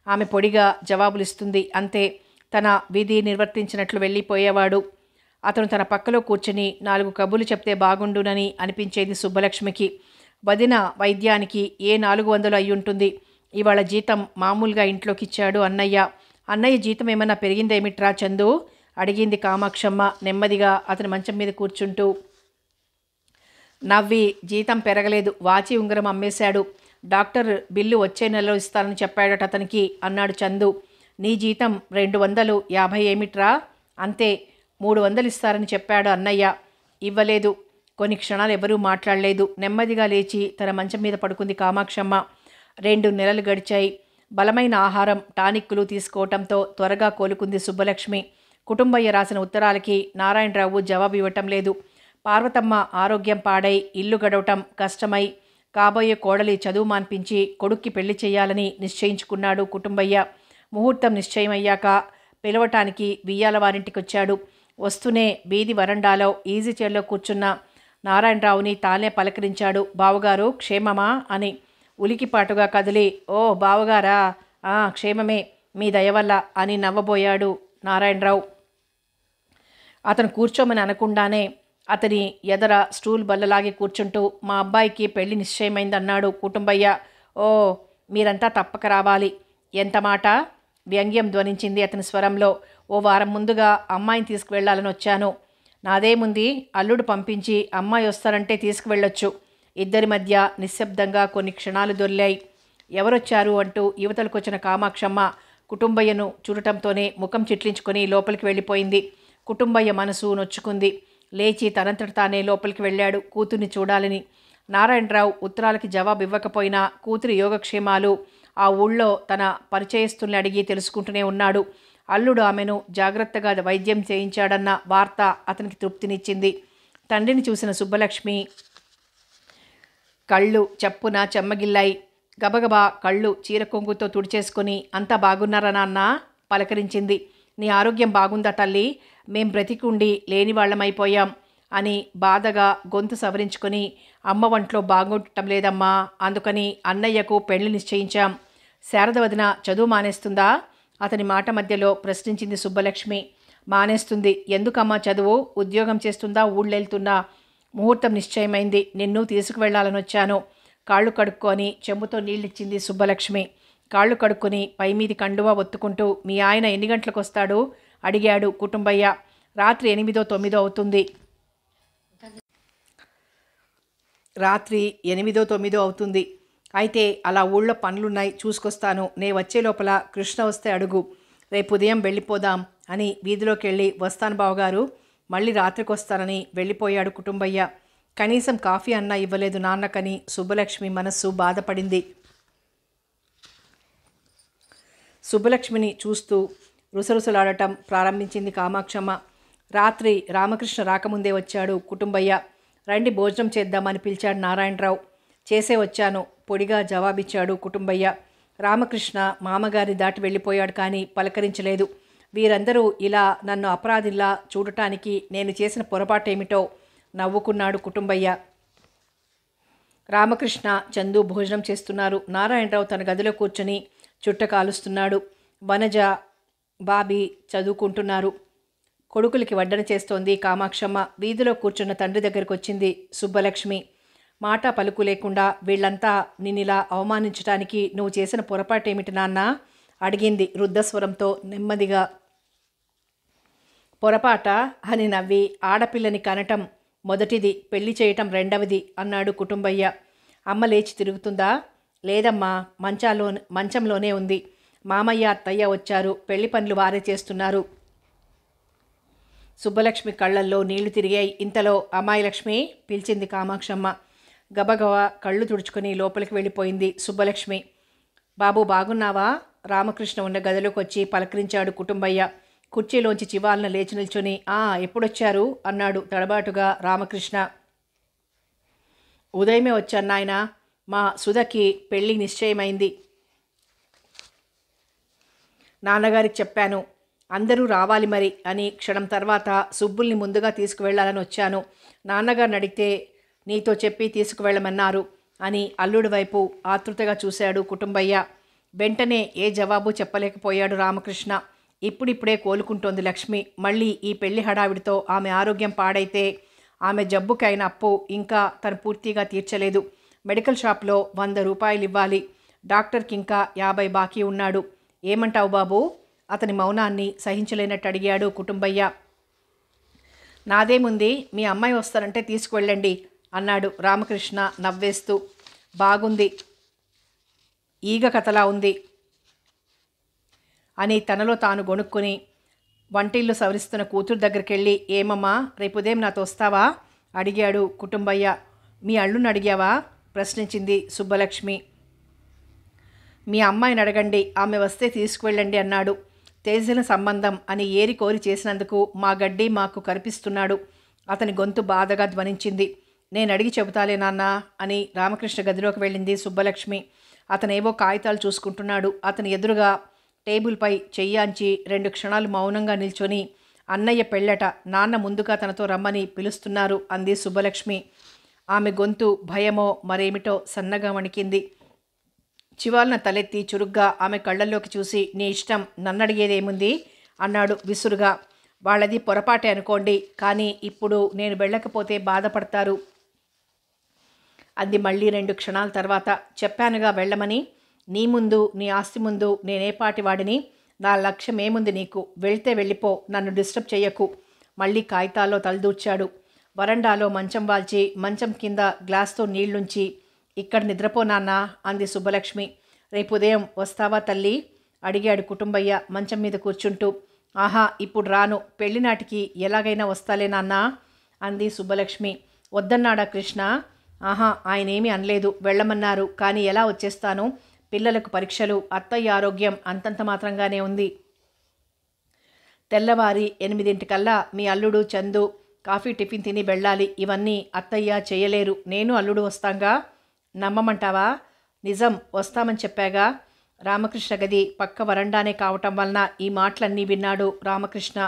ఆమె పొడిగా జవాబులిస్తుంది. అంతే. తన విధి నిర్వర్తించినట్లు వెళ్ళిపోయేవాడు. అతను తన పక్కలో కూర్చుని 4 కబుర్లు చెప్తే బాగుండునని అనిపించేది సుబ్బలక్ష్మికి. వదిన వైద్యానికి ఏ 400 అయ్యుంటుంది. ఇవాళ జీతం మామూలుగా ఇంట్లోకి ఇచ్చాడు అన్నయ్య. అన్నయ్య జీతం ఏమన్నా పెరిగిందేమిట్రా చందు అడిగింది కామాక్షమ్మ నెమ్మదిగా అతని మంచం మీద కూర్చుంటూ. నవ్వి, జీతం పెరగలేదు, వాచి ఉంగరం అమ్మేశాడు, డాక్టర్ బిల్లు వచ్చే నెలలో ఇస్తానని చెప్పాడట అతనికి అన్నాడు చందు. నీ జీతం 250 ఏమిట్రా? అంతే, 300 ఇస్తారని చెప్పాడు అన్నయ్య. ఇవ్వలేదు. కొన్ని క్షణాలు ఎవరూ మాట్లాడలేదు. నెమ్మదిగా లేచి తన మంచం మీద పడుకుంది కామాక్షమ్మ. 2 నెలలు గడిచాయి. బలమైన ఆహారం టానిక్కులు తీసుకోవటంతో త్వరగా కోలుకుంది సుబ్బలక్ష్మి. కుటుంబయ్య రాసిన ఉత్తరాలకి నారాయణరావు జవాబు ఇవ్వటం లేదు. పార్వతమ్మ ఆరోగ్యం పాడై ఇల్లు గడవటం కష్టమై కాబోయే కోడలి చదువు మాన్పించి కొడుక్కి పెళ్లి చేయాలని నిశ్చయించుకున్నాడు కుటుంబయ్య. ముహూర్తం నిశ్చయమయ్యాక పిలవటానికి వియ్యాల వారింటికొచ్చాడు. వస్తూనే వీధి వరండాలో ఈజీ చైర్లో కూర్చున్న నారాయణరావుని తానే పలకరించాడు. బావగారు క్షేమమా అని. ఉలికిపాటుగా కదిలి, ఓ బావగారా, క్షేమమే, మీ దయవల్ల అని నవ్వబోయాడు నారాయణరావు. అతను కూర్చోమని అనకుండానే అతని ఎదర స్టూల్ బల్లలాగి కూర్చుంటూ మా అబ్బాయికి పెళ్లి నిశ్చయమైందన్నాడు కుటుంబయ్య. ఓ, మీరంతా తప్పక రావాలి. ఎంత మాట! వ్యంగ్యం ధ్వనించింది అతని స్వరంలో. ఓ వారం ముందుగా అమ్మాయిని తీసుకువెళ్లాలని వచ్చాను. నాదేముంది, అల్లుడు పంపించి అమ్మాయి వస్తారంటే తీసుకువెళ్ళొచ్చు. ఇద్దరి మధ్య నిశ్శబ్దంగా కొన్ని క్షణాలు దొర్లాయి. ఎవరొచ్చారు అంటూ యువతలకొచ్చిన కామాక్షమ్మ కుటుంబయ్యను చూడటంతోనే ముఖం చిట్లించుకొని లోపలికి వెళ్ళిపోయింది. కుటుంబయ్య మనసు నొచ్చుకుంది. లేచి తనంతట తానే లోపలికి వెళ్ళాడు కూతుర్ని చూడాలని. నారాయణరావు ఉత్తరాలకి జవాబు ఇవ్వకపోయినా కూతురి యోగక్షేమాలు ఆ ఊళ్ళో తన పరిచయస్తుల్ని అడిగి తెలుసుకుంటూనే ఉన్నాడు. అల్లుడు ఆమెను జాగ్రత్తగా వైద్యం చేయించాడన్న వార్త అతనికి తృప్తినిచ్చింది. తండ్రిని చూసిన సుబ్బలక్ష్మి కళ్ళు చప్పున చెమ్మగిల్లాయి. గబగబా కళ్ళు చీరకొంగుతో తుడిచేసుకుని అంతా బాగున్నారా నాన్న పలకరించింది. నీ ఆరోగ్యం బాగుందా తల్లి? మేం బ్రతికుండి లేనివాళ్లమైపోయాం అని బాధగా గొంతు సవరించుకొని, అమ్మ వంట్లో బాగుండటం లేదమ్మా, అందుకని అన్నయ్యకు పెళ్లి నిశ్చయించాం. శారద వదిన చదువు మానేస్తుందా? అతని మాట మధ్యలో ప్రశ్నించింది సుబ్బలక్ష్మి. మానేస్తుంది. ఎందుకమ్మా చదువు? ఉద్యోగం చేస్తుందా, ఊళ్ళెళ్తుందా? ముహూర్తం నిశ్చయమైంది, నిన్ను తీసుకువెళ్లాలని వచ్చాను. కాళ్ళు కడుక్కొని చెంబుతో నీళ్ళిచ్చింది సుబ్బలక్ష్మి. కాళ్ళు కడుక్కొని పైమీది కండువా ఒత్తుకుంటూ, మీ ఆయన ఎన్ని గంటలకు వస్తాడు అడిగాడు కుటుంబయ్య. రాత్రి 8, 9 అవుతుంది. రాత్రి 8, 9 అవుతుంది. అయితే అలా ఊళ్ళో పనులున్నాయి, చూసుకొస్తాను. నే వచ్చే లోపల కృష్ణ వస్తే అడుగు. రేపు ఉదయం వెళ్ళిపోదాం అని వీధిలోకి వెళ్ళి, వస్తాను బావగారు, మళ్ళీ రాత్రికి వస్తానని వెళ్ళిపోయాడు కుటుంబయ్య. కనీసం కాఫీ అన్నా ఇవ్వలేదు నాన్నకని సుబ్బలక్ష్మి మనస్సు బాధపడింది. సుబ్బలక్ష్మిని చూస్తూ రుసరుసలాడటం ప్రారంభించింది కామాక్షమ్మ. రాత్రి రామకృష్ణ రాకముందే వచ్చాడు కుటుంబయ్య. రండి భోజనం చేద్దామని పిలిచాడు నారాయణరావు. చేసే వచ్చాను, పొడిగా జవాబిచ్చాడు కుటుంబయ్య. రామకృష్ణ మామగారిని దాటి వెళ్ళిపోయాడు కానీ పలకరించలేదు. వీరందరూ ఇలా నన్ను అపరాధిలా చూడటానికి నేను చేసిన పొరపాటేమిటో నవ్వుకున్నాడు కుటుంబయ్య. రామకృష్ణ చందు భోజనం చేస్తున్నారు. నారాయణరావు తన గదిలో కూర్చొని చుట్ట కాలుస్తున్నాడు. వనజ బాబీ చదువుకుంటున్నారు. కొడుకులకి వడ్డన చేస్తోంది కామాక్షమ్మ. వీధిలో కూర్చున్న తండ్రి దగ్గరికి వచ్చింది సుబ్బలక్ష్మి. మాట పలుకు లేకుండా, వీళ్ళంతా నిన్నిలా అవమానించటానికి నువ్వు చేసిన పొరపాటేమిటి నాన్న అడిగింది రుద్ధస్వరంతో నెమ్మదిగా. పొరపాట అని నవ్వి, ఆడపిల్లని కనటం మొదటిది, పెళ్లి చేయటం రెండవది అన్నాడు కుటుంబయ్య. అమ్మ లేచి తిరుగుతుందా? లేదమ్మా, మంచంలోనే ఉంది. మామయ్య అత్తయ్య వచ్చారు, పెళ్లి పనులు వారే చేస్తున్నారు. సుబ్బలక్ష్మి కళ్ళల్లో నీళ్లు తిరిగాయి. ఇంతలో అమ్మాయి లక్ష్మి పిలిచింది కామాక్షమ్మ. గబగబ కళ్ళు తుడుచుకొని లోపలికి వెళ్ళిపోయింది సుబ్బలక్ష్మి. బాబు బాగున్నావా? రామకృష్ణ ఉన్న గదిలోకి వచ్చి పలకరించాడు కుటుంబయ్య. కుర్చీలోంచి చివాలన లేచి నిల్చుని, ఎప్పుడొచ్చారు అన్నాడు తడబాటుగా రామకృష్ణ. ఉదయమే వచ్చాను నాయన. మా సుధకి పెళ్లి నిశ్చయమైంది. నాన్నగారికి చెప్పాను, అందరూ రావాలి మరి అని. క్షణం తర్వాత సుబ్బుల్ని ముందుగా తీసుకువెళ్లాలని వచ్చాను. నాన్నగారిని అడిగితే నీతో చెప్పి తీసుకువెళ్ళమన్నారు అని అల్లుడి వైపు ఆతృతగా చూశాడు కుటుంబయ్య. వెంటనే ఏ జవాబు చెప్పలేకపోయాడు రామకృష్ణ. ఇప్పుడిప్పుడే కోలుకుంటోంది లక్ష్మి. మళ్ళీ ఈ పెళ్లి హడావిడితో ఆమె ఆరోగ్యం పాడైతే ఆమె జబ్బుకైన అప్పు ఇంకా తను పూర్తిగా తీర్చలేదు. మెడికల్ షాప్లో 100 రూపాయలు ఇవ్వాలి. డాక్టర్కి ఇంకా 50 బాకీ ఉన్నాడు. ఏమంటావు బాబు? అతని మౌనాన్ని సహించలేనట్టు అడిగాడు కుటుంబయ్య. నాదేముంది, మీ అమ్మాయి వస్తారంటే తీసుకువెళ్ళండి అన్నాడు రామకృష్ణ నవ్వేస్తూ. బాగుంది, ఈగ కథలా ఉంది అని తనలో తాను గొణుక్కుని వంటిల్లు సవరిస్తున్న కూతురు దగ్గరికి వెళ్ళి, ఏమమ్మా రేపు ఉదయం నాతో వస్తావా అడిగాడు కుటుంబయ్య. మీ అల్లుని అడిగావా ప్రశ్నించింది సుబ్బలక్ష్మి. మీ అమ్మాయిని అడగండి, ఆమె వస్తే తీసుకువెళ్ళండి అన్నాడు. తేజల సంబంధం అని ఏరి కోరి చేసినందుకు మా గడ్డి మాకు కనిపిస్తున్నాడు. అతని గొంతు బాధగా ధ్వనించింది. నేను అడిగి చెబుతాలే నాన్న అని రామకృష్ణ గదిలోకి వెళ్ళింది సుబ్బలక్ష్మి. అతనేవో కాగితాలు చూసుకుంటున్నాడు. అతని ఎదురుగా టేబుల్పై చెయ్యాంచి 2 క్షణాలు మౌనంగా నిల్చొని, అన్నయ్య పెళ్ళట, నాన్న ముందుగా తనతో రమ్మని పిలుస్తున్నారు అంది సుబ్బలక్ష్మి. ఆమె గొంతు భయమో మరేమిటో సన్నగా వణికింది. చివాలన తలెత్తి చురుగ్గా ఆమె కళ్ళల్లోకి చూసి, నీ ఇష్టం, నన్నడిగేదేముంది అన్నాడు విసురుగా. వాళ్ళది పొరపాటే అనుకోండి, కానీ ఇప్పుడు నేను వెళ్ళకపోతే బాధపడతారు అంది మళ్ళీ 2 క్షణాల తర్వాత. చెప్పానుగా వెళ్ళమని. నీ ముందు, నీ ఆస్తి ముందు నేనేపాటి వాడిని? నా లక్ష్యం ఏముంది నీకు? వెళ్తే వెళ్ళిపో, నన్ను డిస్టర్బ్ చెయ్యకు. మళ్ళీ కాగితాల్లో తలదూర్చాడు. వరండాలో మంచం వాల్చి మంచం కింద గ్లాస్తో నీళ్లుంచి, ఇక్కడ నిద్రపో నాన్న అంది సుబ్బలక్ష్మి. రేపు ఉదయం వస్తావా తల్లి అడిగాడు కుటుంబయ్య మంచం మీద కూర్చుంటూ. ఆహా, ఇప్పుడు రాను, పెళ్లినాటికి ఎలాగైనా వస్తాలే నాన్న అంది సుబ్బలక్ష్మి. వద్దన్నాడా కృష్ణ? ఆహా, ఆయనేమీ అనలేదు, వెళ్ళమన్నారు. కానీ ఎలా వచ్చేస్తాను? పిల్లలకు పరీక్షలు, అత్తయ్య ఆరోగ్యం అంతంత మాత్రంగానే ఉంది. తెల్లవారి 8 మీ అల్లుడు చందు కాఫీ టిఫిన్ తిని వెళ్ళాలి. ఇవన్నీ అత్తయ్య చేయలేరు. నేను అల్లుడు వస్తాంగా. నమ్మమంటావా? నిజం, వస్తామని చెప్పాగా. రామకృష్ణ గది పక్క వరండానే కావటం వలన ఈ మాటలన్నీ విన్నాడు రామకృష్ణ.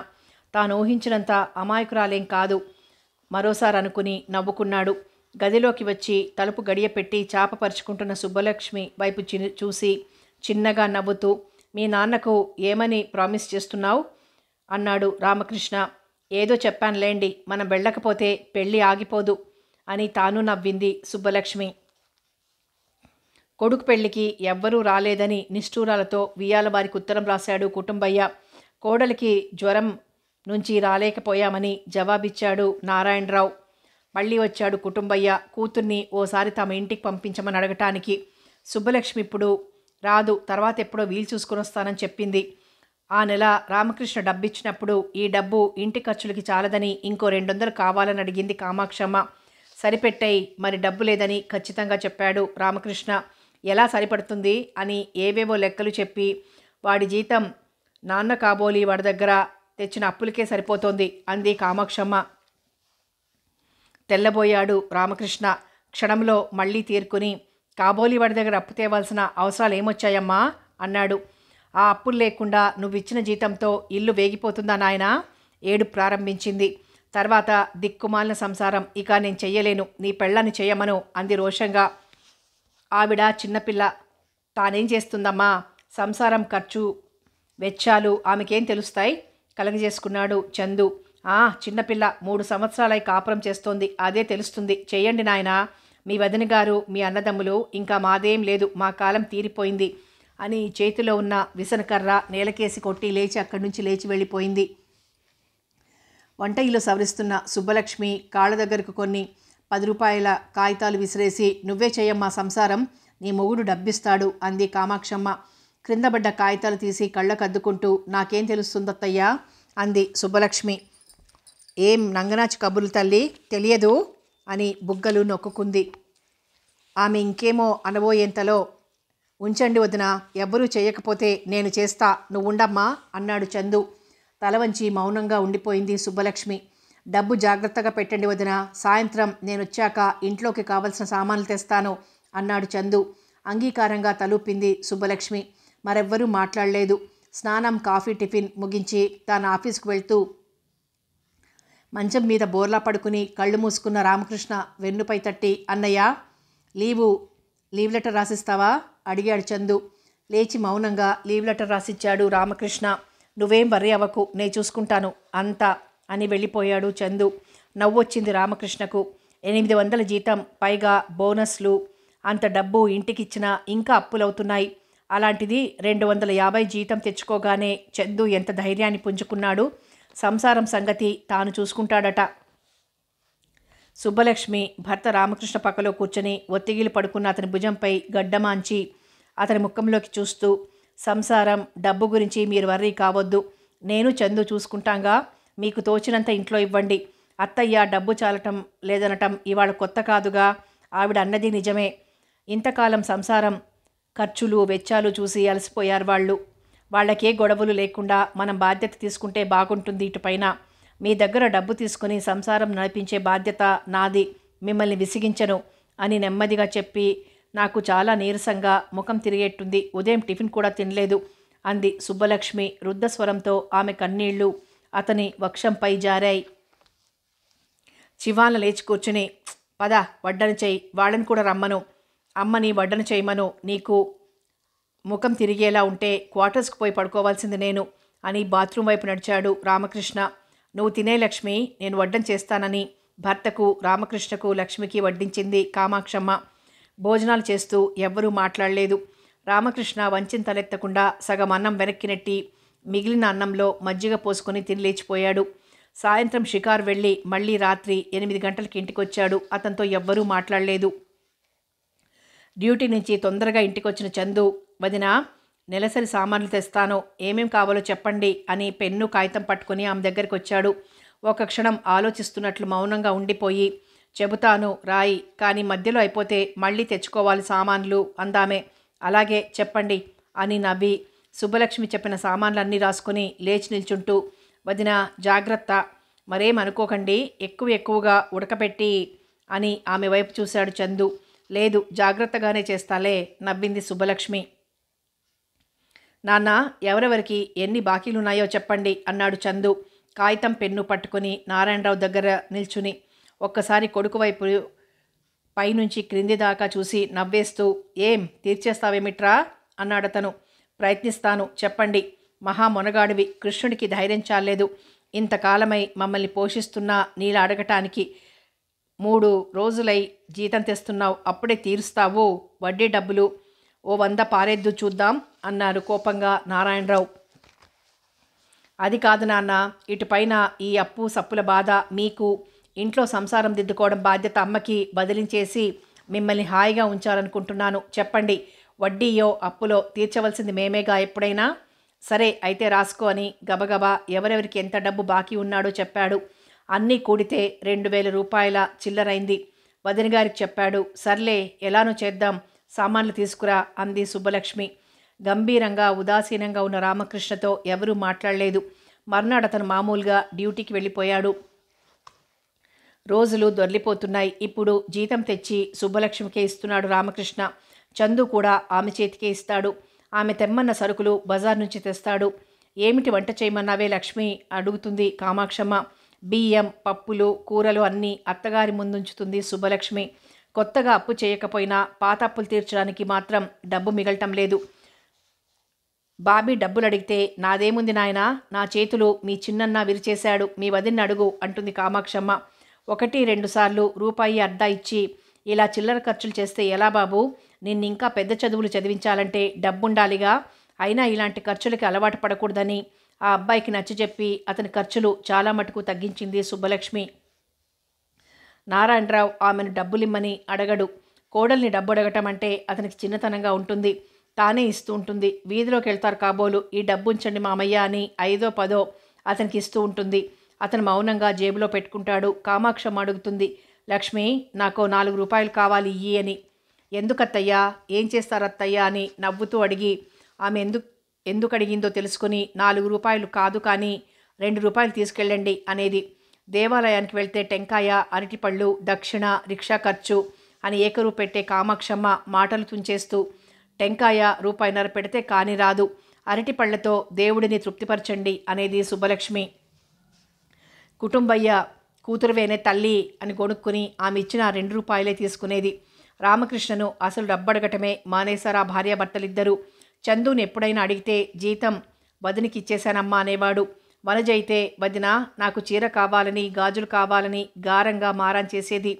తాను ఊహించినంత అమాయకురాలేం కాదు మరోసారి అనుకుని నవ్వుకున్నాడు. గదిలోకి వచ్చి తలుపు గడియ పెట్టి చాపపరుచుకుంటున్న సుబ్బలక్ష్మి వైపు చూసి చిన్నగా నవ్వుతూ, మీ నాన్నకు ఏమని ప్రామిస్ చేస్తున్నావు అన్నాడు రామకృష్ణ. ఏదో చెప్పానులేండి, మనం వెళ్ళకపోతే పెళ్ళి ఆగిపోదు అని తాను నవ్వింది సుబ్బలక్ష్మి. కొడుకు పెళ్లికి ఎవ్వరూ రాలేదని నిష్ఠూరాలతో వియ్యాలవారికి ఉత్తరం రాశాడు కుటుంబయ్య. కోడలికి జ్వరం నుంచి రాలేకపోయామని జవాబిచ్చాడు నారాయణరావు. మళ్ళీ వచ్చాడు కుటుంబయ్య కూతుర్ని ఓసారి తమ ఇంటికి పంపించమని అడగటానికి. సుబ్బలక్ష్మి ఇప్పుడు రాదు, తర్వాత ఎప్పుడో వీలు చూసుకుని వస్తానని చెప్పింది. ఆ నెల రామకృష్ణ డబ్బిచ్చినప్పుడు ఈ డబ్బు ఇంటి ఖర్చులకి చాలదని ఇంకో 200 కావాలని అడిగింది కామాక్షమ్మ. సరిపెట్టాయి, మరి డబ్బు లేదని ఖచ్చితంగా చెప్పాడు రామకృష్ణ. ఎలా సరిపడుతుంది అని ఏవేవో లెక్కలు చెప్పి, వాడి జీతం నాన్న కాబోలి వాడి దగ్గర తెచ్చిన అప్పులకే సరిపోతోంది అంది కామాక్షమ్మ. తెల్లబోయాడు రామకృష్ణ. క్షణంలో మళ్ళీ తీరుకుని, కాబోలి వాడి దగ్గర అప్పు తేవాల్సిన అవసరాలు ఏమొచ్చాయమ్మా అన్నాడు. ఆ అప్పులు లేకుండా నువ్విచ్చిన జీతంతో ఇల్లు వేగిపోతుందా నాయనా? ఏడు ప్రారంభించింది. తర్వాత దిక్కుమాలిన సంసారం, ఇక నేను చెయ్యలేను, నీ పెళ్ళాన్ని చెయ్యమను అంది రోషంగా. ఆవిడ చిన్నపిల్ల, తానేం చేస్తుందమ్మా? సంసారం ఖర్చు వెచ్చాలు ఆమెకేం తెలుస్తాయి? కలగజేసుకున్నాడు చందు. చిన్నపిల్ల 3 సంవత్సరాలై కాపురం చేస్తోంది, అదే తెలుస్తుంది. చెయ్యండి నాయనా, మీ వదిన గారు, మీ అన్నదమ్ములు, ఇంకా మాదేం లేదు, మా కాలం తీరిపోయింది అని చేతిలో ఉన్న విసనకర్ర నేలకేసి కొట్టి లేచి అక్కడి నుంచి లేచి వెళ్ళిపోయింది. వంట ఇల్లు సవరిస్తున్న సుబ్బలక్ష్మి కాళ్ళ దగ్గరకు కొన్ని 10 రూపాయల కాగితాలు విసిరేసి, నువ్వే చెయ్యమ్మా సంసారం, నీ మొగుడు డబ్బిస్తాడు అంది కామాక్షమ్మ. క్రిందబడ్డ కాగితాలు తీసి కళ్ళకద్దుకుంటూ, నాకేం తెలుస్తుందత్తయ్యా అంది సుబ్బలక్ష్మి. ఏం నంగనాచి కబుర్లు తల్లి, తెలియదు అని బుగ్గలు నొక్కుకుంది. ఆమె ఇంకేమో అనబోయేంతలో, ఉంచండి వదిన, ఎవ్వరూ చేయకపోతే నేను చేస్తా, నువ్వుండమ్మా అన్నాడు చందు. తల వంచి మౌనంగా ఉండిపోయింది సుబ్బలక్ష్మి. డబ్బు జాగ్రత్తగా పెట్టండి వదిన, సాయంత్రం నేనొచ్చాక ఇంట్లోకి కావలసిన సామాన్లు తెస్తాను అన్నాడు చందు. అంగీకారంగా తలూపింది సుబ్బలక్ష్మి. మరెవ్వరూ మాట్లాడలేదు. స్నానం, కాఫీ, టిఫిన్ ముగించి తాను ఆఫీస్కు వెళ్తూ మంచం మీద బోర్లా పడుకుని కళ్ళు మూసుకున్న రామకృష్ణ వెన్నుపై తట్టి, అన్నయ్య, లీవ్ లెటర్ రాసిస్తావా అడిగాడు చందు. లేచి మౌనంగా లీవ్ లెటర్ రాసిచ్చాడు రామకృష్ణ. నువ్వేం వర్రీ అవ్వకు, నే చూసుకుంటాను అంతా అని వెళ్ళిపోయాడు చందు. నవ్వొచ్చింది రామకృష్ణకు. 800 జీతం, పైగా బోనస్లు, అంత డబ్బు ఇంటికిచ్చినా ఇంకా అప్పులవుతున్నాయి. అలాంటిది 250 జీతం తెచ్చుకోగానే చందు ఎంత ధైర్యాన్ని పుంజుకున్నాడు. సంసారం సంగతి తాను చూసుకుంటాడట. సుబ్బలక్ష్మి భర్త రామకృష్ణ పక్కలో కూర్చొని ఒత్తిగిలి పడుకున్న అతని భుజంపై గడ్డమాంచి అతని ముఖంలోకి చూస్తూ, సంసారం, డబ్బు గురించి మీరు వర్రీ కావద్దు, నేను చందు చూసుకుంటాంగా, మీకు తోచినంత ఇంట్లో ఇవ్వండి. అత్తయ్య డబ్బు చాలటం లేదనటం ఇవాళ కొత్త కాదుగా, ఆవిడ అన్నది నిజమే. ఇంతకాలం సంసారం ఖర్చులు వెచ్చాలు చూసి అలసిపోయారు వాళ్ళు. వాళ్ళకే గొడవలు లేకుండా మనం బాధ్యత తీసుకుంటే బాగుంటుంది. ఇటుపైన మీ దగ్గర డబ్బు తీసుకుని సంసారం నడిపించే బాధ్యత నాది, మిమ్మల్ని విసిగించను అని నెమ్మదిగా చెప్పి, నాకు చాలా నీరసంగా ముఖం తిరిగేట్టుంది, ఉదయం టిఫిన్ కూడా తినలేదు అంది సుబ్బలక్ష్మి రుద్ధస్వరంతో. ఆమె కన్నీళ్లు అతని వక్షంపై జారాయి. చివాన లేచి కూర్చుని, పద వడ్డన చెయ్యి, వాళ్ళని కూడా రమ్మను, అమ్మని వడ్డన చేయమను, నీకు ముఖం తిరిగేలా ఉంటే క్వార్టర్స్కి పోయి పడుకోవాల్సింది నేను అని బాత్రూమ్ వైపు నడిచాడు రామకృష్ణ. నువ్వు తినే లక్ష్మి, నేను వడ్డం చేస్తానని భర్తకు, రామకృష్ణకు, లక్ష్మికి వడ్డించింది కామాక్షమ్మ. భోజనాలు చేస్తూ ఎవ్వరూ మాట్లాడలేదు. రామకృష్ణ వంచిన తలెత్తకుండా సగం అన్నం వెనక్కి నెట్టి మిగిలిన అన్నంలో మజ్జిగ పోసుకొని తిని లేచిపోయాడు. సాయంత్రం షికారు వెళ్ళి మళ్ళీ రాత్రి 8 గంటలకి ఇంటికొచ్చాడు. అతనితో ఎవ్వరూ మాట్లాడలేదు. డ్యూటీ నుంచి తొందరగా ఇంటికొచ్చిన చందు, వదినా, నెలసరి సామాన్లు తెస్తాను, ఏమేం కావాలో చెప్పండి అని పెన్ను కాగితం పట్టుకుని ఆమె దగ్గరికి వచ్చాడు. ఒక క్షణం ఆలోచిస్తున్నట్లు మౌనంగా ఉండిపోయి, చెబుతాను రాయి, కానీ మధ్యలో అయిపోతే మళ్ళీ తెచ్చుకోవాలి సామాన్లు అందామే. అలాగే చెప్పండి అని నవ్వి సుబ్బలక్ష్మి చెప్పిన సామాన్లన్నీ రాసుకుని లేచి నిల్చుంటూ, వదినా జాగ్రత్త, మరేమనుకోకండి, ఎక్కువగా ఉడకపెట్టి అని ఆమె వైపు చూశాడు చందు. లేదు, జాగ్రత్తగానే చేస్తాలే నవ్వింది సుబ్బలక్ష్మి. నాన్న, ఎవరెవరికి ఎన్ని బాకీలున్నాయో చెప్పండి అన్నాడు చందు కాగితం పెన్ను పట్టుకుని నారాయణరావు దగ్గర నిల్చుని. ఒక్కసారి కొడుకు వైపు పైనుంచి క్రింది దాకా చూసి నవ్వేస్తూ, ఏం తీర్చేస్తావేమిట్రా అన్నాడతను. ప్రయత్నిస్తాను, చెప్పండి. మహా మొనగాడివి, కృష్ణుడికి ధైర్యం చాలేదు. ఇంతకాలమై మమ్మల్ని పోషిస్తున్నా నీలా అడగటానికి 3 రోజులై జీతం తెస్తున్నావు, అప్పుడే తీరుస్తావు వడ్డీ డబ్బులు? ఓ 100 పారేద్దు చూద్దాం అన్నారు కోపంగా నారాయణరావు. అది కాదు నాన్న, ఇటుపైన ఈ అప్పు సప్పుల బాధ మీకు, ఇంట్లో సంసారం దిద్దుకోవడం బాధ్యత అమ్మకి బదిలించేసి మిమ్మల్ని హాయిగా ఉంచాలనుకుంటున్నాను. చెప్పండి, వడ్డీయో అప్పులో తీర్చవలసింది మేమేగా ఎప్పుడైనా. సరే అయితే రాసుకో అని గబగబా ఎవరెవరికి ఎంత డబ్బు బాకీ ఉన్నాడో చెప్పాడు. అన్నీ కూడితే 2000 రూపాయల చిల్లరైంది. వదిన గారికి చెప్పాడు. సర్లే, ఎలానో చేద్దాం, సామాన్లు తీసుకురా అంది సుబ్బలక్ష్మి. గంభీరంగా ఉదాసీనంగా ఉన్న రామకృష్ణతో ఎవరూ మాట్లాడలేదు. మర్నాడు అతను మామూలుగా డ్యూటీకి వెళ్ళిపోయాడు. రోజులు దొర్లిపోతున్నాయి. ఇప్పుడు జీతం తెచ్చి సుబ్బలక్ష్మికే ఇస్తున్నాడు రామకృష్ణ. చందు కూడా ఆమె చేతికే ఇస్తాడు. ఆమె తెమ్మన్న సరుకులు బజార్ నుంచి తెస్తాడు. ఏమిటి వంట చేయమన్నావే లక్ష్మి అడుగుతుంది కామాక్షమ్మ. బియ్యం, పప్పులు, కూరలు అన్నీ అత్తగారి ముందుంచుతుంది సుబ్బలక్ష్మి. కొత్తగా అప్పు చేయకపోయినా పాత అప్పులు తీర్చడానికి మాత్రం డబ్బు మిగలటం లేదు. బాబీ డబ్బులు అడిగితే నాదేముంది నాయనా, నా చేతులు మీ చిన్నన్న విరిచేశాడు, మీ వదిన్ని అడుగు అంటుంది కామాక్షమ్మ. 1-2 సార్లు రూపాయి అర్ధా ఇచ్చి ఇలా చిల్లర ఖర్చులు చేస్తే ఎలా బాబు? నిన్నింకా పెద్ద చదువులు చదివించాలంటే డబ్బుండాలిగా. అయినా ఇలాంటి ఖర్చులకి అలవాటు పడకూడదని ఆ అబ్బాయికి నచ్చజెప్పి అతని ఖర్చులు చాలా మటుకు తగ్గించింది సుబ్బలక్ష్మి. నారాయణరావు ఆమెను డబ్బులిమ్మని అడగడు. కోడల్ని డబ్బు అడగటం అంటే అతనికి చిన్నతనంగా ఉంటుంది. తానే ఇస్తూ ఉంటుంది. వీధిలోకి వెళ్తారు కాబోలు, ఈ డబ్బు ఉంచండి మామయ్య అని 5దో 10ో అతనికి ఇస్తూ ఉంటుంది. అతను మౌనంగా జేబులో పెట్టుకుంటాడు. కామాక్షమ్మ అడుగుతుంది, లక్ష్మి, నాకు 4 రూపాయలు కావాలి ఇయ్యి అని. ఎందుకత్తయ్యా, ఏం చేస్తారత్తయ్యా అని నవ్వుతూ అడిగి ఆమె ఎందుకు అడిగిందో తెలుసుకుని 4 రూపాయలు కాదు కానీ 2 రూపాయలు తీసుకెళ్ళండి అనేది. దేవాలయానికి వెళ్తే టెంకాయ, అరటిపళ్ళు, దక్షిణ, రిక్షా ఖర్చు అని ఏకరు పెట్టే కామాక్షమ్మ మాటలు తుంచేస్తూ టెంకాయ రూపాయిన్నర పెడితే కాని రాదు, అరటిపళ్లతో దేవుడిని తృప్తిపరచండి అనేది సుబ్బలక్ష్మి. కుటుంబయ్య కూతురువేనే తల్లి అని కొనుక్కుని ఆమె ఇచ్చిన 2 రూపాయలే తీసుకునేది. రామకృష్ణను అసలు డబ్బడగటమే మానేశారు ఆ భార్యాభర్తలిద్దరూ. చందుని ఎప్పుడైనా అడిగితే జీతం వదినికి ఇచ్చేశానమ్మా అనేవాడు. వనజైతే వదిన నాకు చీర కావాలని, గాజులు కావాలని గారంగా మారం చేసేది.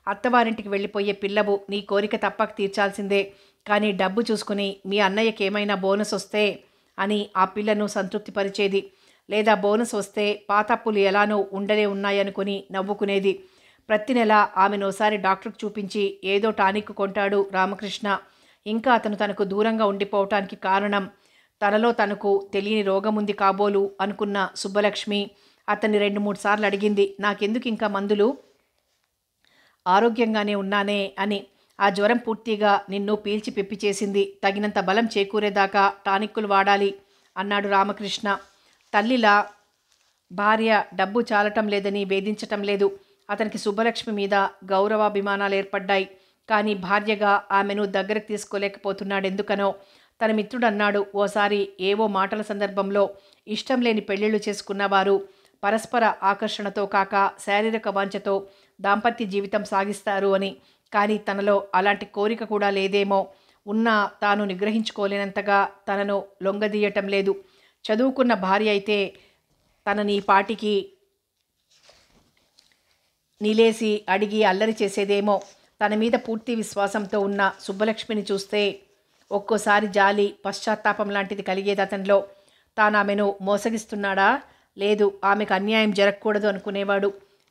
అత్తవారింటికి వెళ్ళిపోయే పిల్లవు, నీ కోరిక తప్పక తీర్చాల్సిందే, కానీ డబ్బు చూసుకుని మీ అన్నయ్యకి ఏమైనా బోనస్ వస్తే అని ఆ పిల్లను సంతృప్తిపరిచేది. లేదా బోనస్ వస్తే పాతప్పులు ఎలానో ఉండలే ఉన్నాయనుకుని నవ్వుకునేది. ప్రతి నెల ఆమెనోసారి డాక్టర్కి చూపించి ఏదో టానిక్ కొంటాడు రామకృష్ణ. ఇంకా అతను తనకు దూరంగా ఉండిపోవటానికి కారణం తనలో తనకు తెలియని రోగముంది కాబోలు అనుకున్న సుబ్బలక్ష్మి అతన్ని 2-3 సార్లు అడిగింది, నాకెందుకు ఇంకా మందులు, ఆరోగ్యంగానే ఉన్నానే అని. ఆ జ్వరం పూర్తిగా నిన్ను పీల్చి పిప్పి చేసింది, తగినంత బలం చేకూరేదాకా టానిక్కులు వాడాలి అన్నాడు రామకృష్ణ. తల్లిలా భార్య డబ్బు చాలటం లేదని వేధించటం లేదు. అతనికి సుబ్బలక్ష్మి మీద గౌరవాభిమానాలు ఏర్పడ్డాయి. కానీ భార్యగా ఆమెను దగ్గరకు తీసుకోలేకపోతున్నాడెందుకనో. తన మిత్రుడు అన్నాడు ఓసారి ఏవో మాటల సందర్భంలో, ఇష్టం లేని పెళ్లిళ్ళు చేసుకున్నవారు పరస్పర ఆకర్షణతో కాక శారీరక వాంఛతో దాంపత్య జీవితం సాగిస్తారు అని. కానీ తనలో అలాంటి కోరిక కూడా లేదేమో. ఉన్నా తాను నిగ్రహించుకోలేనంతగా తనను లొంగదీయటం లేదు. చదువుకున్న భార్య అయితే తనని పాటికి నిలేసి అడిగి అల్లరి చేసేదేమో. తన మీద పూర్తి విశ్వాసంతో ఉన్న సుబ్బలక్ష్మిని చూస్తే ఒక్కోసారి జాలి, పశ్చాత్తాపం లాంటిది కలిగేది అతనిలో. తాను ఆమెను మోసగిస్తున్నాడా, లేదు ఆమెకు అన్యాయం జరగకూడదు అనుకునేవాడు.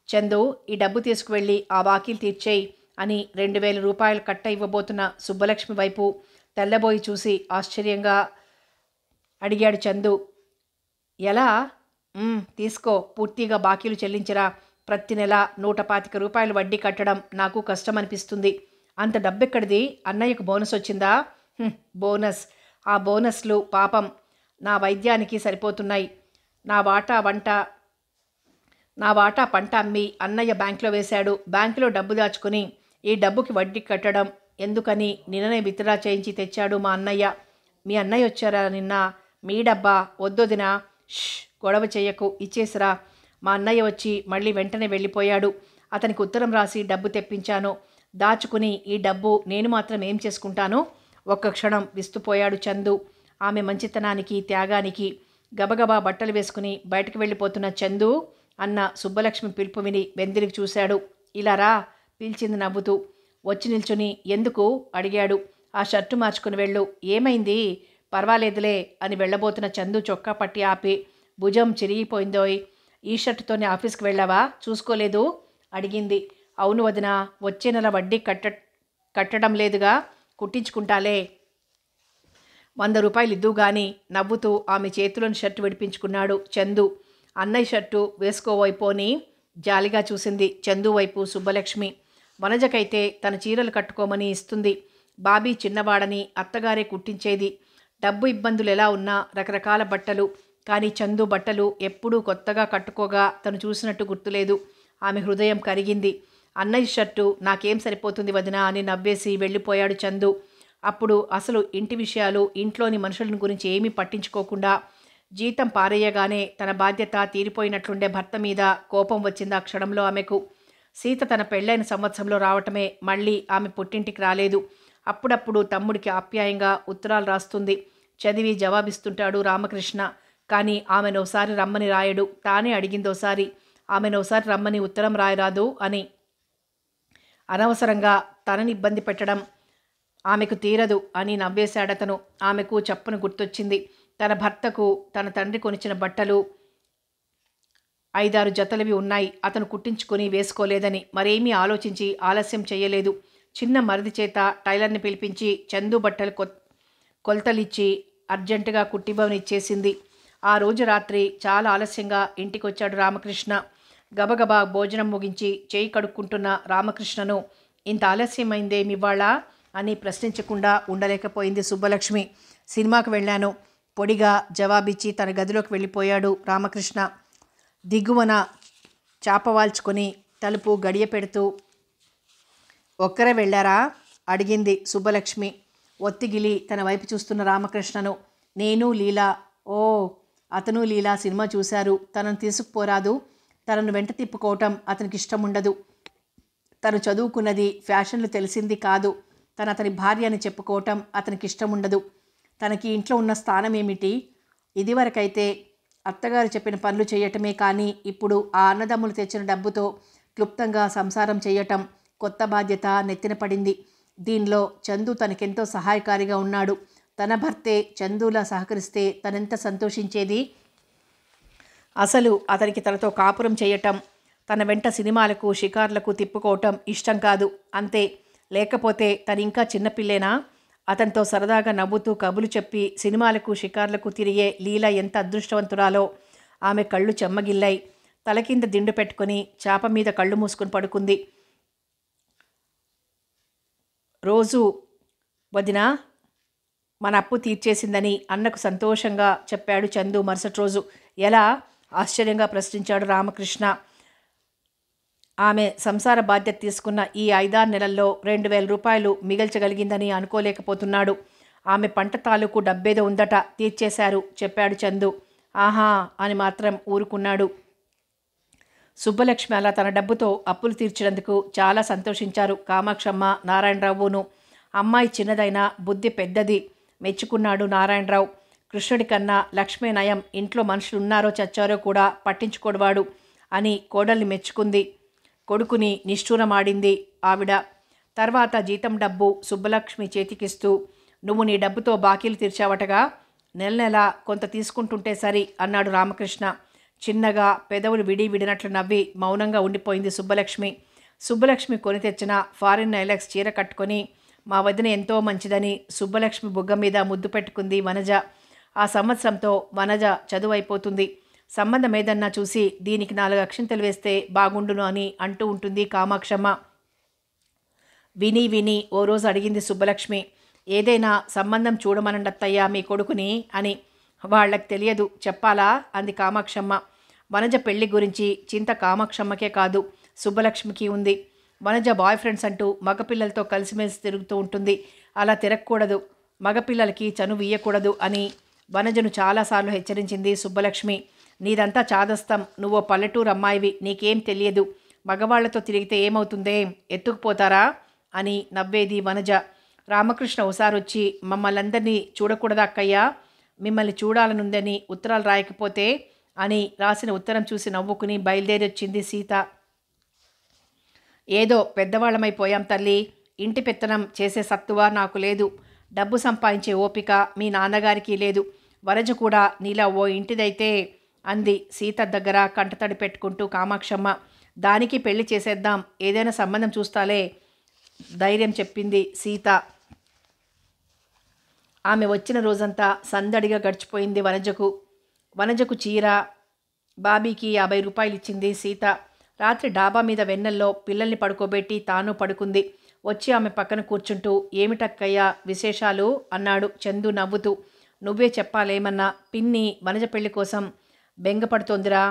చందు, ఈ డబ్బు తీసుకువెళ్ళి ఆ వాకీలు తీర్చేయి అని 2000 రూపాయలు కట్ట ఇవ్వబోతున్న సుబ్బలక్ష్మి వైపు తెల్లబోయి చూసి ఆశ్చర్యంగా అడిగాడు చందు. ఎలా? తీసుకో, పూర్తిగా బాకీలు చెల్లించరా. ప్రతి నెల 125 రూపాయలు వడ్డీ కట్టడం నాకు కష్టం అనిపిస్తుంది. అంత డబ్బెక్కడిది? అన్నయ్యకు బోనస్ వచ్చిందా? బోనస్? ఆ బోనస్లు పాపం నా వైద్యానికి సరిపోతున్నాయి. నా వాటా పంట అమ్మి అన్నయ్య బ్యాంకులో వేశాడు. బ్యాంకులో డబ్బు దాచుకుని ఈ డబ్బుకి వడ్డీ కట్టడం ఎందుకని నిన్ననే విత్డ్రా చేయించి తెచ్చాడు మా అన్నయ్య. మీ అన్నయ్య వచ్చారా నిన్న? మీ డబ్బా? వద్దొదినా, గొడవ చెయ్యకు, ఇచ్చేసిరా. మా అన్నయ్య వచ్చి మళ్ళీ వెంటనే వెళ్ళిపోయాడు. అతనికి ఉత్తరం రాసి డబ్బు తెప్పించాను. దాచుకుని ఈ డబ్బు నేను మాత్రం ఏం చేసుకుంటాను? ఒక్క క్షణం విస్తుపోయాడు చందు. ఆమె మంచితనానికి, త్యాగానికి. గబగబా బట్టలు వేసుకుని బయటకు వెళ్ళిపోతున్న చందు అన్న సుబ్బలక్ష్మి పిలుపు విని వెందిరికి చూశాడు. ఇలా రా పిలిచింది నవ్వుతూ. వచ్చి నిల్చుని ఎందుకు అడిగాడు. ఆ షర్టు మార్చుకుని వెళ్ళు. ఏమైంది? పర్వాలేదులే అని వెళ్ళబోతున్న చందు చొక్కా పట్టి ఆపి, భుజం చిరిగిపోయిందోయ్, ఈ షర్టుతోనే ఆఫీస్కి వెళ్ళావా? చూసుకోలేదు అడిగింది. అవును వదినా, వచ్చే నెల వడ్డీ కట్టడం లేదుగా, కుట్టించుకుంటాలే, 100 రూపాయలు ఇద్దు గాని నవ్వుతూ ఆమె చేతిలోని షర్టు విడిపించుకున్నాడు చందు. అన్నయ్య షర్టు వేసుకోవైపోని జాలిగా చూసింది చందు వైపు సుబ్బలక్ష్మి. వనజకైతే తన చీరలు కట్టుకోమని ఇస్తుంది. బాబీ చిన్నవాడని అత్తగారే కుట్టించేది. డబ్బు ఇబ్బందులు ఎలా ఉన్నా రకరకాల బట్టలు. కానీ చందు బట్టలు ఎప్పుడూ కొత్తగా కట్టుకోగా తను చూసినట్టు గుర్తులేదు. ఆమె హృదయం కరిగింది. అన్నయ్య షర్టు నాకేం సరిపోతుంది వదినా అని నవ్వేసి వెళ్ళిపోయాడు చందు. అప్పుడు అసలు ఇంటి విషయాలు, ఇంట్లోని మనుషులను గురించి ఏమీ పట్టించుకోకుండా జీతం పారేయగానే తన బాధ్యత తీరిపోయినట్లుండే భర్త మీద కోపం వచ్చింది ఆ క్షణంలో ఆమెకు. సీత తన పెళ్ళైన సంవత్సరంలో రావటమే మళ్ళీ ఆమె పుట్టింటికి రాలేదు. అప్పుడప్పుడు తమ్ముడికి ఆప్యాయంగా ఉత్తరాలు రాస్తుంది. చదివి జవాబిస్తుంటాడు రామకృష్ణ. కానీ ఆమెనోసారి రమ్మని రాయడు. తానే అడిగిందోసారి. ఆమెనోసారి రమ్మని ఉత్తరం రాయరాదు అని. అనవసరంగా తనని ఇబ్బంది పెట్టడం ఆమెకు తీరదు అని నవ్వేశాడతను. ఆమెకు చప్పున గుర్తొచ్చింది. తన భర్తకు తన తండ్రి కొనిచ్చిన బట్టలు 5-6 జతలవి ఉన్నాయి. అతను కుట్టించుకొని వేసుకోలేదని. మరేమీ ఆలోచించి ఆలస్యం చేయలేదు. చిన్న మరిది చేత టైలర్ని పిలిపించి చందు బట్టలు కొలతలిచ్చి అర్జెంటుగా కుట్టిబవనిచ్చేసింది. ఆ రోజు రాత్రి చాలా ఆలస్యంగా ఇంటికొచ్చాడు రామకృష్ణ. గబగబా భోజనం ముగించి చేయి కడుక్కుంటున్న రామకృష్ణను ఇంత ఆలస్యమైందేమివాళ అని ప్రశ్నించకుండా ఉండలేకపోయింది సుబ్బలక్ష్మి. సినిమాకు వెళ్ళాను పొడిగా జవాబిచ్చి తన గదిలోకి వెళ్ళిపోయాడు రామకృష్ణ. దిగువన చాపవాల్చుకొని తలుపు గడియ పెడుతూ ఒక్కరే వెళ్ళారా అడిగింది సుబ్బలక్ష్మి ఒత్తిగిలి తన వైపు చూస్తున్న రామకృష్ణను. నేను లీలా. ఓ, అతను లీలా సినిమా చూశారు. తనను తీసుకుపోరాదు. తనను వెంట తిప్పుకోవటం అతనికి ఇష్టం ఉండదు. తను చదువుకున్నది ఫ్యాషన్లు తెలిసింది కాదు. అతని భార్య అని చెప్పుకోవటం అతనికి ఇష్టం ఉండదు. తనకి ఇంట్లో ఉన్న స్థానం ఏమిటి? ఇదివరకైతే అత్తగారు చెప్పిన పనులు చేయటమే. కానీ ఇప్పుడు ఆ అన్నదమ్ములు తెచ్చిన డబ్బుతో క్లుప్తంగా సంసారం చేయటం కొత్త బాధ్యత నెత్తిన పడింది. దీనిలో చందు తనకెంతో సహాయకారిగా ఉన్నాడు. తన భర్తే చందులా సహకరిస్తే తనెంత సంతోషించేది. అసలు అతనికి తనతో కాపురం చేయటం, తన వెంట సినిమాలకు షికార్లకు తిప్పుకోవటం ఇష్టం కాదు అంతే. లేకపోతే తనింకా చిన్నపిల్లేనా? అతనితో సరదాగా నవ్వుతూ కబులు చెప్పి సినిమాలకు షికార్లకు తిరిగే లీల ఎంత అదృష్టవంతురాలో. ఆమె కళ్ళు చెమ్మగిల్లాయి. తల కింద దిండు పెట్టుకుని చాప మీద కళ్ళు మూసుకుని పడుకుంది. రోజు వదిన మన అప్పు తీర్చేసిందని అన్నకు సంతోషంగా చెప్పాడు చందు మరుసటి రోజు. ఎలా? ఆశ్చర్యంగా ప్రశ్నించాడు రామకృష్ణ. ఆమె సంసార బాధ్యత తీసుకున్న ఈ 5-6 నెలల్లో 2,000 రూపాయలు మిగల్చగలిగిందని అనుకోలేకపోతున్నాడు. ఆమె పంట తాలూకు డబ్బేదో ఉందట, తీర్చేశారు చెప్పాడు చందు. ఆహా అని మాత్రం ఊరుకున్నాడు. సుబ్బలక్ష్మి అలా తన డబ్బుతో అప్పులు తీర్చినందుకు చాలా సంతోషించారు కామాక్షమ్మ, నారాయణరావును. అమ్మాయి చిన్నదైనా బుద్ధి పెద్దది మెచ్చుకున్నాడు నారాయణరావు. కృష్ణుడి కన్నా లక్ష్మీ నయం. ఇంట్లో మనుషులు ఉన్నారో చచ్చారో కూడా పట్టించుకోడవాడు అని కోడల్ని మెచ్చుకుంది. కొడుకుని నిష్ఠూరమాడింది ఆవిడ. తర్వాత జీతం డబ్బు సుబ్బలక్ష్మి చేతికిస్తూ, నువ్వు నీ డబ్బుతో బాకీలు తీర్చావటగా, నెల నెల కొంత తీసుకుంటుంటే సరి అన్నాడు రామకృష్ణ. చిన్నగా పెదవులు విడినట్లు నవ్వి మౌనంగా ఉండిపోయింది సుబ్బలక్ష్మి. సుబ్బలక్ష్మి కొని తెచ్చిన ఫారిన్ ఐలాక్స్ చీర కట్టుకొని మా వదిన ఎంతో మంచిదని సుబ్బలక్ష్మి బుగ్గ మీద ముద్దు పెట్టుకుంది వనజ. ఆ సంవత్సరంతో వనజ చదువు అయిపోతుంది. సంబంధం ఏదన్నా చూసి దీనికి 4 అక్షింతలు వేస్తే బాగుండును అని అంటూ ఉంటుంది కామాక్షమ్మ. విని విని ఓ రోజు అడిగింది సుబ్బలక్ష్మి, ఏదైనా సంబంధం చూడమనండత్తయ్యా మీ కొడుకుని అని. వాళ్ళకి తెలియదు చెప్పాలా అంది కామాక్షమ్మ. వనజ పెళ్లి గురించి చింత కామాక్షమ్మకే కాదు సుబ్బలక్ష్మికి ఉంది. వనజ బాయ్ ఫ్రెండ్స్ అంటూ మగపిల్లలతో కలిసిమెలిసి తిరుగుతూ ఉంటుంది. అలా తిరగకూడదు, మగపిల్లలకి చనువు ఇయ్యకూడదు అని వనజను చాలాసార్లు హెచ్చరించింది సుబ్బలక్ష్మి. నీదంతా చాదస్తం, నువ్వో పల్లెటూరు అమ్మాయివి, నీకేం తెలియదు. మగవాళ్లతో తిరిగితే ఏమవుతుందే, ఎత్తుకుపోతారా అని నవ్వేది వనజ. రామకృష్ణ ఒకసారొచ్చి మమ్మల్ందరినీ చూడకూడదా అక్కయ్యా, మిమ్మల్ని చూడాలనుందని ఉత్తరాలు రాయకపోతే అని రాసిన ఉత్తరం చూసి నవ్వుకుని బయలుదేరి వచ్చింది సీత. ఏదో పెద్దవాళ్ళమైపోయాం తల్లి, ఇంటి పెత్తనం చేసే సత్తువ నాకు లేదు, డబ్బు సంపాదించే ఓపిక మీ నాన్నగారికి లేదు. వనజ కూడా నీలా ఓ ఇంటిదైతే అంది సీత దగ్గర కంటతడి పెట్టుకుంటూ కామాక్షమ్మ. దానికి పెళ్లి చేసేద్దాం, ఏదైనా సంబంధం చూస్తాలే ధైర్యం చెప్పింది సీత. ఆమె వచ్చిన రోజంతా సందడిగా గడిచిపోయింది వనజకు చీర, బాబీకి 50 రూపాయలు ఇచ్చింది సీత. రాత్రి డాబా మీద వెన్నెల్లో పిల్లల్ని పడుకోబెట్టి తాను పడుకుంది. వచ్చి ఆమె పక్కన కూర్చుంటూ, ఏమిటక్కయ్యా విశేషాలు అన్నాడు చందు నవ్వుతూ. నువ్వే చెప్పాలేమన్నా, పిన్ని వనజ పెళ్లి కోసం బెంగపడుతోందిరా.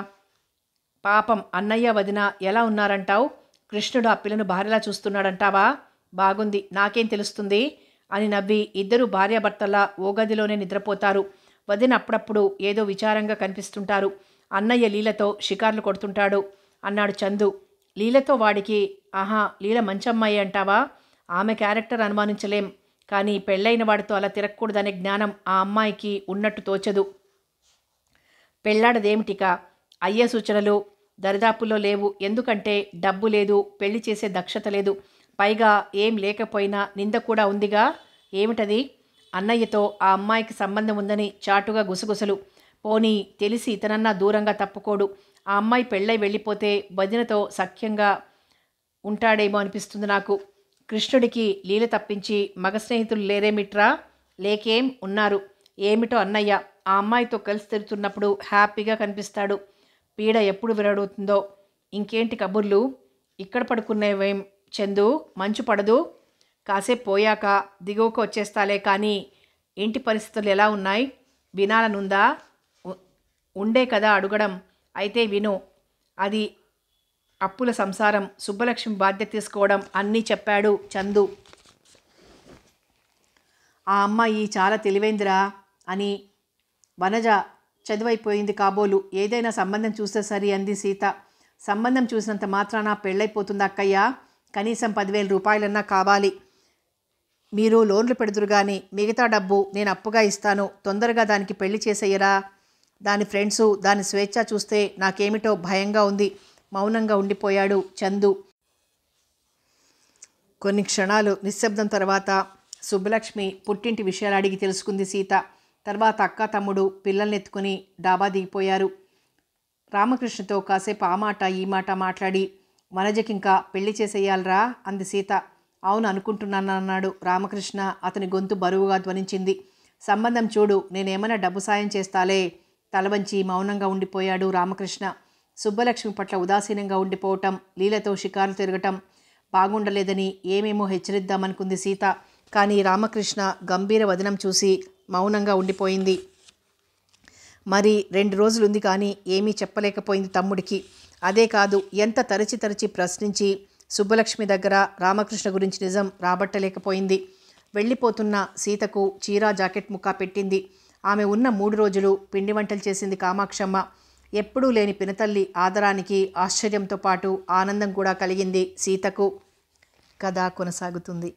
పాపం అన్నయ్య వదిన ఎలా ఉన్నారంటావు? కృష్ణుడు ఆ పిల్లను భార్యలా చూస్తున్నాడంటావా? బాగుంది, నాకేం తెలుస్తుంది అని నవ్వి, ఇద్దరు భార్యాభర్తలా ఓ గదిలోనే నిద్రపోతారు. వదిన అప్పుడప్పుడు ఏదో విచారంగా కనిపిస్తుంటారు. అన్నయ్య లీలతో షికార్లు కొడుతుంటాడు అన్నాడు చందు. లీలతో వాడికి? ఆహా, లీల మంచమ్మాయి అంటావా? ఆమె క్యారెక్టర్ అనుమానించలేం, కానీ పెళ్ళైన వాడితో అలా తిరగకూడదనే జ్ఞానం ఆ అమ్మాయికి ఉన్నట్టు తోచదు. పెళ్ళాడదేమిటిక? అయ్యే సూచనలు దరిదాపుల్లో లేవు. ఎందుకంటే డబ్బు లేదు, పెళ్లి చేసే దక్షత లేదు, పైగా ఏం లేకపోయినా నింద కూడా ఉందిగా. ఏమిటది? అన్నయ్యతో ఆ అమ్మాయికి సంబంధం ఉందని చాటుగా గుసగుసలు. పోనీ తెలిసి ఇతనన్నా దూరంగా తప్పుకోడు. ఆ అమ్మాయి పెళ్ళై వెళ్ళిపోతే వదినతో సఖ్యంగా ఉంటాడేమో అనిపిస్తుంది నాకు. కృష్ణుడికి లీల తప్పించి మగ స్నేహితులు లేరేమిట్రా? లేకేం ఉన్నారు. ఏమిటో అన్నయ్య ఆ అమ్మాయితో కలిసి తిరుగుతున్నప్పుడు హ్యాపీగా కనిపిస్తాడు. పీడ ఎప్పుడు విరడుతుందో. ఇంకేంటి కబుర్లు? ఇక్కడ పడుకునేవేం చందు? మంచు పడదు? కాసేపు పోయాక దిగువకు వచ్చేస్తాలే. కానీ ఇంటి పరిస్థితులు ఎలా ఉన్నాయి? వినాలనుందా? ఉండే కదా అడగడం. అయితే విను. అది అప్పుల సంసారం, సుబ్బలక్ష్మి బాధ్యత తీసుకోవడం అన్నీ చెప్పాడు చందు. ఆ అమ్మాయి చాలా తెలివైందిరా అని వనజ చదువైపోయింది కాబోలు. ఏదైనా సంబంధం చూస్తే సరి అంది సీత. సంబంధం చూసినంత మాత్రాన పెళ్ళైపోతుంది అక్కయ్య. కనీసం 10,000 రూపాయలన్నా కావాలి. మీరు లోన్లు పెడుతురు కానీ మిగతా డబ్బు నేను అప్పుగా ఇస్తాను. తొందరగా దానికి పెళ్లి చేసేయరా. దాని ఫ్రెండ్సు దాని స్వేచ్ఛ చూస్తే నాకేమిటో భయంగా ఉంది. మౌనంగా ఉండిపోయాడు చందు. కొన్ని క్షణాలు నిశ్శబ్దం తర్వాత సుబ్బలక్ష్మి పుట్టింటి విషయాలు అడిగి తెలుసుకుంది సీత. తర్వాత అక్క తమ్ముడు పిల్లల్ని ఎత్తుకుని డాబా దిగిపోయారు. రామకృష్ణతో కాసేపు ఆ మాట ఈ మాట మాట్లాడి వనజకింకా పెళ్లి చేసేయాలరా అంది సీత. అవును అనుకుంటున్నాను అన్నాడు రామకృష్ణ. అతని గొంతు బరువుగా ధ్వనించింది. సంబంధం చూడు, నేనేమైనా డబ్బు సాయం చేస్తాలే. తలవంచి మౌనంగా ఉండిపోయాడు రామకృష్ణ. సుబ్బలక్ష్మి పట్ల ఉదాసీనంగా ఉండిపోవటం, లీలతో షికారులు తిరగటం బాగుండలేదని ఏమేమో హెచ్చరిద్దామనుకుంది సీత. కానీ రామకృష్ణ గంభీర వదనం చూసి మౌనంగా ఉండిపోయింది. మరి 2 రోజులుంది కానీ ఏమీ చెప్పలేకపోయింది తమ్ముడికి. అదే కాదు, ఎంత తరచి తరచి ప్రశ్నించి సుబ్బలక్ష్మి దగ్గర రామకృష్ణ గురించి నిజం రాబట్టలేకపోయింది. వెళ్ళిపోతున్న సీతకు చీరా జాకెట్ ముక్క పెట్టింది. ఆమె ఉన్న 3 రోజులు పిండి వంటలు చేసింది కామాక్షమ్మ. ఎప్పుడూ లేని పినతల్లి ఆదరానికి ఆశ్చర్యంతో పాటు ఆనందం కూడా కలిగింది సీతకు. కథ కొనసాగుతుంది.